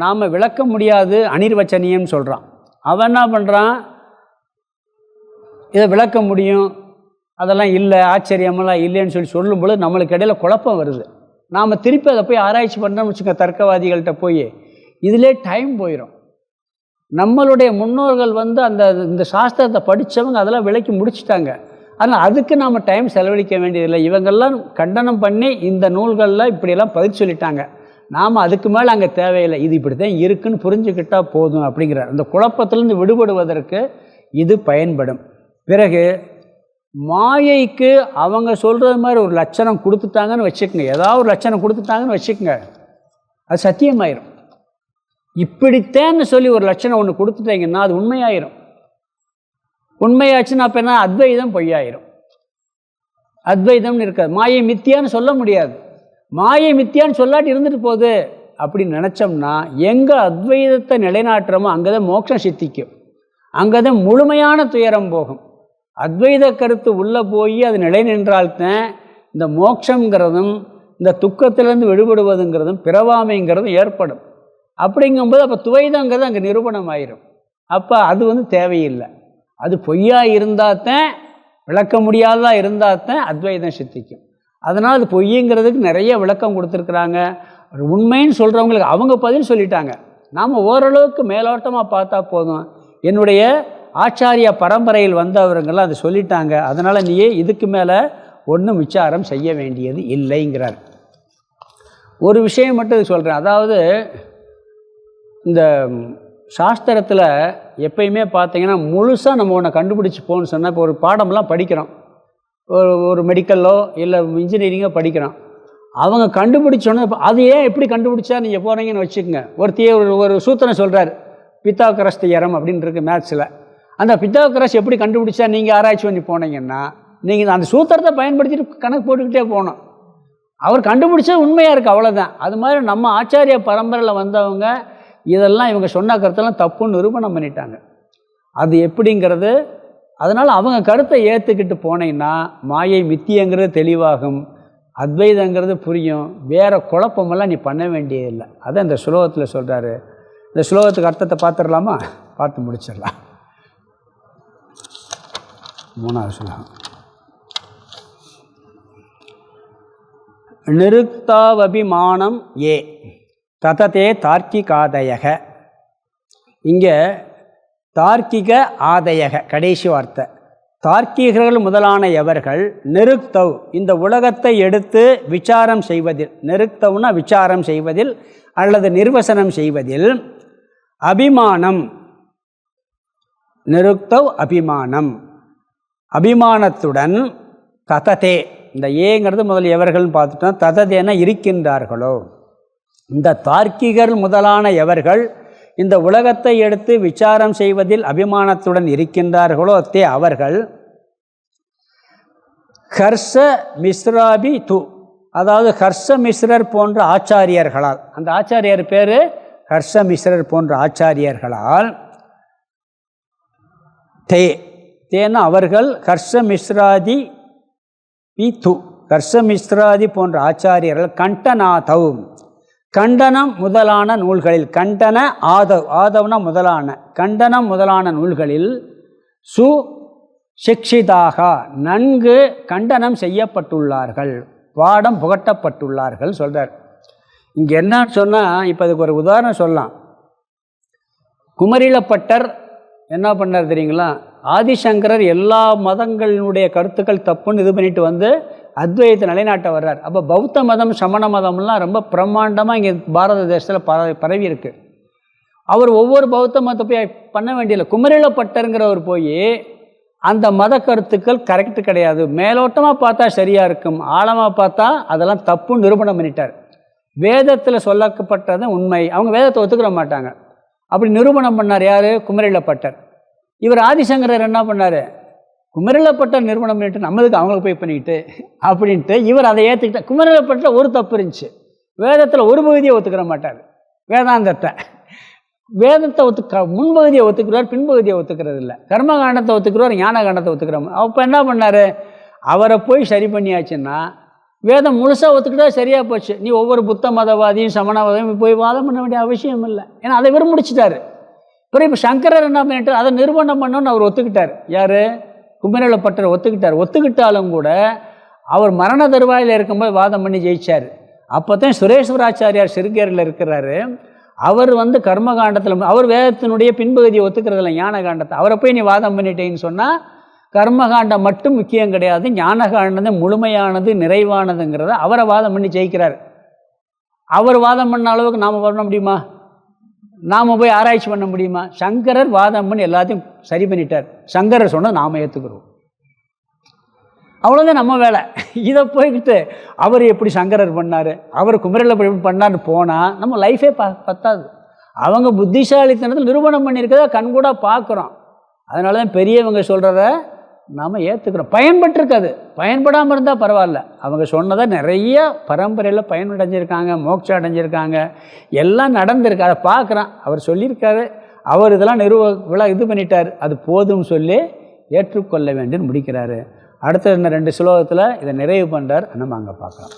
[SPEAKER 1] நாம் விளக்க முடியாது அனிர்வச்சனியம்னு சொல்கிறான். அவன் என்ன பண்ணுறான், இதை விளக்க முடியும், அதெல்லாம் இல்லை, ஆச்சரியமெல்லாம் இல்லைன்னு சொல்லும்போது நம்மளுக்கு இடையில் குழப்பம் வருது. நாம் திருப்பி அதை போய் ஆராய்ச்சி பண்ணுறோம்னு வச்சுக்கோங்க, தர்க்கவாதிகள்கிட்ட போய் இதிலே டைம் போயிடும். நம்மளுடைய முன்னோர்கள் வந்து இந்த சாஸ்திரத்தை படித்தவங்க அதெல்லாம் விளக்கி முடிச்சுட்டாங்க. ஆனால் அதுக்கு நாம் டைம் செலவழிக்க வேண்டியதில்லை. இவங்கெல்லாம் கண்டனம் பண்ணி இந்த நூல்களில் இப்படியெல்லாம் பதில் சொல்லிட்டாங்க, நாம் அதுக்கு மேலே அங்கே தேவையில்லை, இது இப்படி தான் இருக்குன்னு புரிஞ்சுக்கிட்டால் போதும் அப்படிங்கிறார். அந்த குழப்பத்திலேருந்து விடுபடுவதற்கு இது பயன்படும். பிறகு மாயைக்கு அவங்க சொல்கிறது மாதிரி ஒரு லட்சணம் கொடுத்துட்டாங்கன்னு வச்சுக்கோங்க, ஏதாவது ஒரு லட்சணம் கொடுத்துட்டாங்கன்னு வச்சுக்கோங்க, அது சத்தியமாயிரும். இப்படித்தேன்னு சொல்லி ஒரு லட்சணம் ஒன்று கொடுத்துட்டீங்கன்னா அது உண்மையாயிரும். உண்மையாச்சுன்னா அப்போ என்ன, அத்வைதம் பொய்யாயிரும். அத்வைதம்னு இருக்காது. மாயை மித்தியான்னு சொல்ல முடியாது. மாயை மித்தியான்னு சொல்லாட்டி இருந்துட்டு போகுது அப்படின்னு நினச்சோம்னா, எங்கே அத்வைதத்தை நிலைநாட்டுறோமோ அங்கே தான் மோட்சம் சித்திக்கும், அங்கே தான் முழுமையான துயரம் போகும். அத்வைத கருத்து உள்ளே போய் அது நிலை நின்றால்தான் இந்த மோட்சங்கிறதும் இந்த துக்கத்திலேருந்து விடுபடுவதுங்கிறதும் பிறவாமைங்கிறதும் ஏற்படும். அப்படிங்கும்போது அப்போ துவைதங்கிறது அங்கே நிரூபணம் ஆயிரும். அப்போ அது வந்து தேவையில்லை. அது பொய்யா இருந்தால்தான், விளக்க முடியாததாக இருந்தால்தான் அத்வைதம் சித்திக்கும். அதனால் அது பொய்யுங்கிறதுக்கு நிறைய விளக்கம் கொடுத்துருக்குறாங்க. உண்மைன்னு சொல்கிறவங்களுக்கு அவங்க பதில் சொல்லிட்டாங்க, நாம் ஓரளவுக்கு மேலோட்டமாக பார்த்தா போதும். என்னுடைய ஆச்சாரிய பரம்பரையில் வந்தவர்கள்லாம் அதை சொல்லிட்டாங்க, அதனால் நீயே இதுக்கு மேலே ஒன்றும் விசாரம் செய்ய வேண்டியது இல்லைங்கிறார். ஒரு விஷயம் மட்டும் இது சொல்கிறேன். அதாவது இந்த சாஸ்திரத்தில் எப்பயுமே பார்த்தீங்கன்னா முழுசாக நம்ம ஒன்றை கண்டுபிடிச்சி போகணும்னு சொன்னால், இப்போ ஒரு பாடமெல்லாம் படிக்கிறோம், ஒரு மெடிக்கலோ இல்லை இன்ஜினியரிங்கோ படிக்கிறோம், அவங்க கண்டுபிடிச்சோன்னே அது ஏன் எப்படி கண்டுபிடிச்சா நீங்கள் போகிறீங்கன்னு வச்சுக்கோங்க. ஒரு சூத்திரம் சொல்கிறார், பித்தாகரஸ் தியரம் அப்படின்னு இருக்குது மேத்ஸில். அந்த பித்தாகரஸ் எப்படி கண்டுபிடிச்சா நீங்கள் ஆராய்ச்சி பண்ணி போனீங்கன்னா, நீங்கள் அந்த சூத்திரத்தை பயன்படுத்திட்டு கணக்கு போட்டுக்கிட்டே போகணும். அவர் கண்டுபிடிச்சது உண்மையாக இருக்குது, அவ்வளோதான். அது மாதிரி நம்ம ஆச்சாரிய பரம்பரையில் வந்தவங்க இதெல்லாம் இவங்க சொன்ன கருத்தெல்லாம் தப்புன்னு நிரூபணம் பண்ணிட்டாங்க. அது எப்படிங்கிறது, அதனால் அவங்க கருத்தை ஏற்றுக்கிட்டு போனீங்கன்னா மாயை மித்தியங்கிறது தெளிவாகும், அத்வைதங்கிறது புரியும், வேறு குழப்பமெல்லாம் நீ பண்ண வேண்டியதில்லை. அதான் இந்த ஸ்லோகத்தில் சொல்கிறாரு. இந்த ஸ்லோகத்துக்கு அர்த்தத்தை பார்த்துடலாமா? பார்த்து முடிச்சிடலாம். 3வது ஸ்லோகம். நிருக்தாவபிமானம் ஏ தததே தார்க்கிகாதயக. இங்கே தார்க்கிக ஆதயக கடைசி வார்த்தை. தார்க்கிகர்கள் முதலான எவர்கள் நிருக்தவ் இந்த உலகத்தை எடுத்து விசாரம் செய்வதில், நிருக்தவ்னா விசாரம் செய்வதில் அல்லது நிர்வசனம் செய்வதில், அபிமானம் நிருக்தவ் அபிமானம் அபிமானத்துடன், தததே இந்த ஏங்கிறது முதல் எவர்கள்னு பார்த்துட்டோம், தததேன இருக்கின்றார்களோ, இந்த தார்க்கிகர் முதலான எவர்கள் இந்த உலகத்தை எடுத்து விசாரம் செய்வதில் அபிமானத்துடன் இருக்கின்றார்களோ தே அவர்கள் ஹர்ஷ மிஸ்ராபி து அதாவது ஹர்ஷமிஸ்ரர் போன்ற ஆச்சாரியர்களால், அந்த ஆச்சாரியர் பேர் ஹர்ஷமிஸ்ரர் போன்ற ஆச்சாரியர்களால், தேன அவர்கள் ஹர்ஷமிஸ்ராதி பீத்து, ஹர்ஷமிஸ்ராதி போன்ற ஆச்சாரியர்கள் கண்டநாதவ், கண்டனம் முதலான நூல்களில், கண்டன ஆதவ்னா முதலான, கண்டனம் முதலான நூல்களில் சிக்ஷிதாக நன்கு கண்டனம் செய்யப்பட்டுள்ளார்கள், பாடம் புகட்டப்பட்டுள்ளார்கள் சொல்கிறார். இங்கே என்னன்னு சொன்னால், இப்போ அதுக்கு ஒரு உதாரணம் சொல்லலாம். குமரிலப்பட்டர் என்ன பண்ணார் தெரியுங்களா? ஆதிசங்கரர் எல்லா மதங்களினுடைய கருத்துக்கள் தப்புன்னு இது பண்ணிட்டு வந்து அத்வைதத்தை நிலைநாட்ட வர்றார். அப்போ பௌத்த மதம் சமண மதம்லாம் ரொம்ப பிரம்மாண்டமாக இங்கே பாரத தேசத்தில் பரவி இருக்கு. அவர் ஒவ்வொரு பௌத்த மதத்தை போய் பண்ண வேண்டியதில்லை. குமரிலப்பட்டருங்கிறவர் போய் அந்த மத கருத்துக்கள் கரெக்டு கிடையாது, மேலோட்டமாக பார்த்தா சரியாக இருக்கும், ஆழமாக பார்த்தா அதெல்லாம் தப்புன்னு நிரூபணம் பண்ணிட்டார். வேதத்தில் சொல்லப்பட்டது உண்மை, அவங்க வேதத்தை ஒத்துக்கிற மாட்டாங்க. அப்படி நிரூபணம் பண்ணார் யார்? குமரிலப்பட்டர். இவர் ஆதிசங்கரர் என்ன பண்ணார்? குமரிலப்பட்டர் நிரூபணம் பண்ணிட்டு நம்மளுக்கு அவங்களுக்கு போய் பண்ணிக்கிட்டு அப்படின்ட்டு இவர் அதை ஏற்றுக்கிட்டார். குமரிலப்பட்டர் ஒரு தப்பு இருந்துச்சு, வேதத்தில் ஒரு பகுதியை ஒத்துக்கிற மாட்டார். வேதாந்தத்தை வேதத்தை முன்பகுதியை ஒத்துக்கிறார், பின்பகுதியை ஒத்துக்கிறது இல்லை. கர்மகாண்டத்தை ஒத்துக்கிறார், ஞான காண்டத்தை ஒத்துக்கிறார். அப்போ என்ன பண்ணார்? அவரை போய் சரி பண்ணியாச்சுன்னா வேதம் முழுசாக ஒத்துக்கிட்டா சரியாக போச்சு. நீ ஒவ்வொரு புத்த மதவாதியும் சமணவாதியும் போய் வாதம் பண்ண வேண்டிய அவசியம் இல்லை. ஏன்னா அதை இவர் முடிச்சிட்டாரு. அப்புறம் இப்போ சங்கரர் என்ன பண்ணிட்டார்? அதை நிரூபணம் பண்ணணும்னு அவர் ஒத்துக்கிட்டார். யார்? குமரிலப்பட்டர் ஒத்துக்கிட்டார். ஒத்துக்கிட்டாலும் கூட அவர் மரண தருவாயில் இருக்கும்போது வாதம் பண்ணி ஜெயிச்சார். அப்போ தான் சுரேஸ்வராச்சாரியார் சிறுகேரில் இருக்கிறாரு. அவர் கர்மகாண்டத்தில் அவர் வேதத்தினுடைய பின்பகுதியை ஒத்துக்கிறதில்ல, ஞான காண்டத்தை. அவரை போய் நீ வாதம் பண்ணிட்டேன்னு சொன்னால் கர்மகாண்டம் மட்டும் முக்கியம் கிடையாது, ஞானகாண்டம் முழுமையானது நிறைவானதுங்கிறத அவரை வாதம் பண்ணி ஜெயிக்கிறார். அவர் வாதம் பண்ண அளவுக்கு நாம் பண்ண முடியுமா? நாம் போய் ஆராய்ச்சி பண்ண முடியுமா? சங்கரர் வாதம் பண்ணி எல்லாத்தையும் சரி பண்ணிட்டார். சங்கரர் சொன்னது நாம் ஏற்றுக்கிறோம், அவ்வளோதான் நம்ம வேலை. இதை போய்கிட்டு அவர் எப்படி சங்கரர் பண்ணார், அவர் குமரில் எப்படி பண்ணார்னு போனால் நம்ம லைஃபே பத்தாது. அவங்க புத்திசாலித்தனத்தில் நிரூபணம் பண்ணியிருக்கதா கண்கூட பார்க்குறோம். அதனால தான் பெரியவங்க சொல்கிறத நாம் ஏற்றுக்கிறோம். பயன்பட்டுருக்காது, பயன்படாமல் இருந்தால் பரவாயில்ல. அவங்க சொன்னதை நிறைய பரம்பரையில் பயனடைஞ்சிருக்காங்க, மோட்சம் அடைஞ்சிருக்காங்க, எல்லாம் நடந்திருக்கு. அதை பார்க்குறான். அவர் சொல்லியிருக்காரு, அவர் இதெல்லாம் இது பண்ணிட்டார், அது போதும்னு சொல்லி ஏற்றுக்கொள்ள வேண்டும்னு முடிக்கிறாரு. அடுத்த 2 ஸ்லோகத்தில் இதை நிறைவு பண்ணுறார். நம்ம அங்கே பார்க்கலாம்.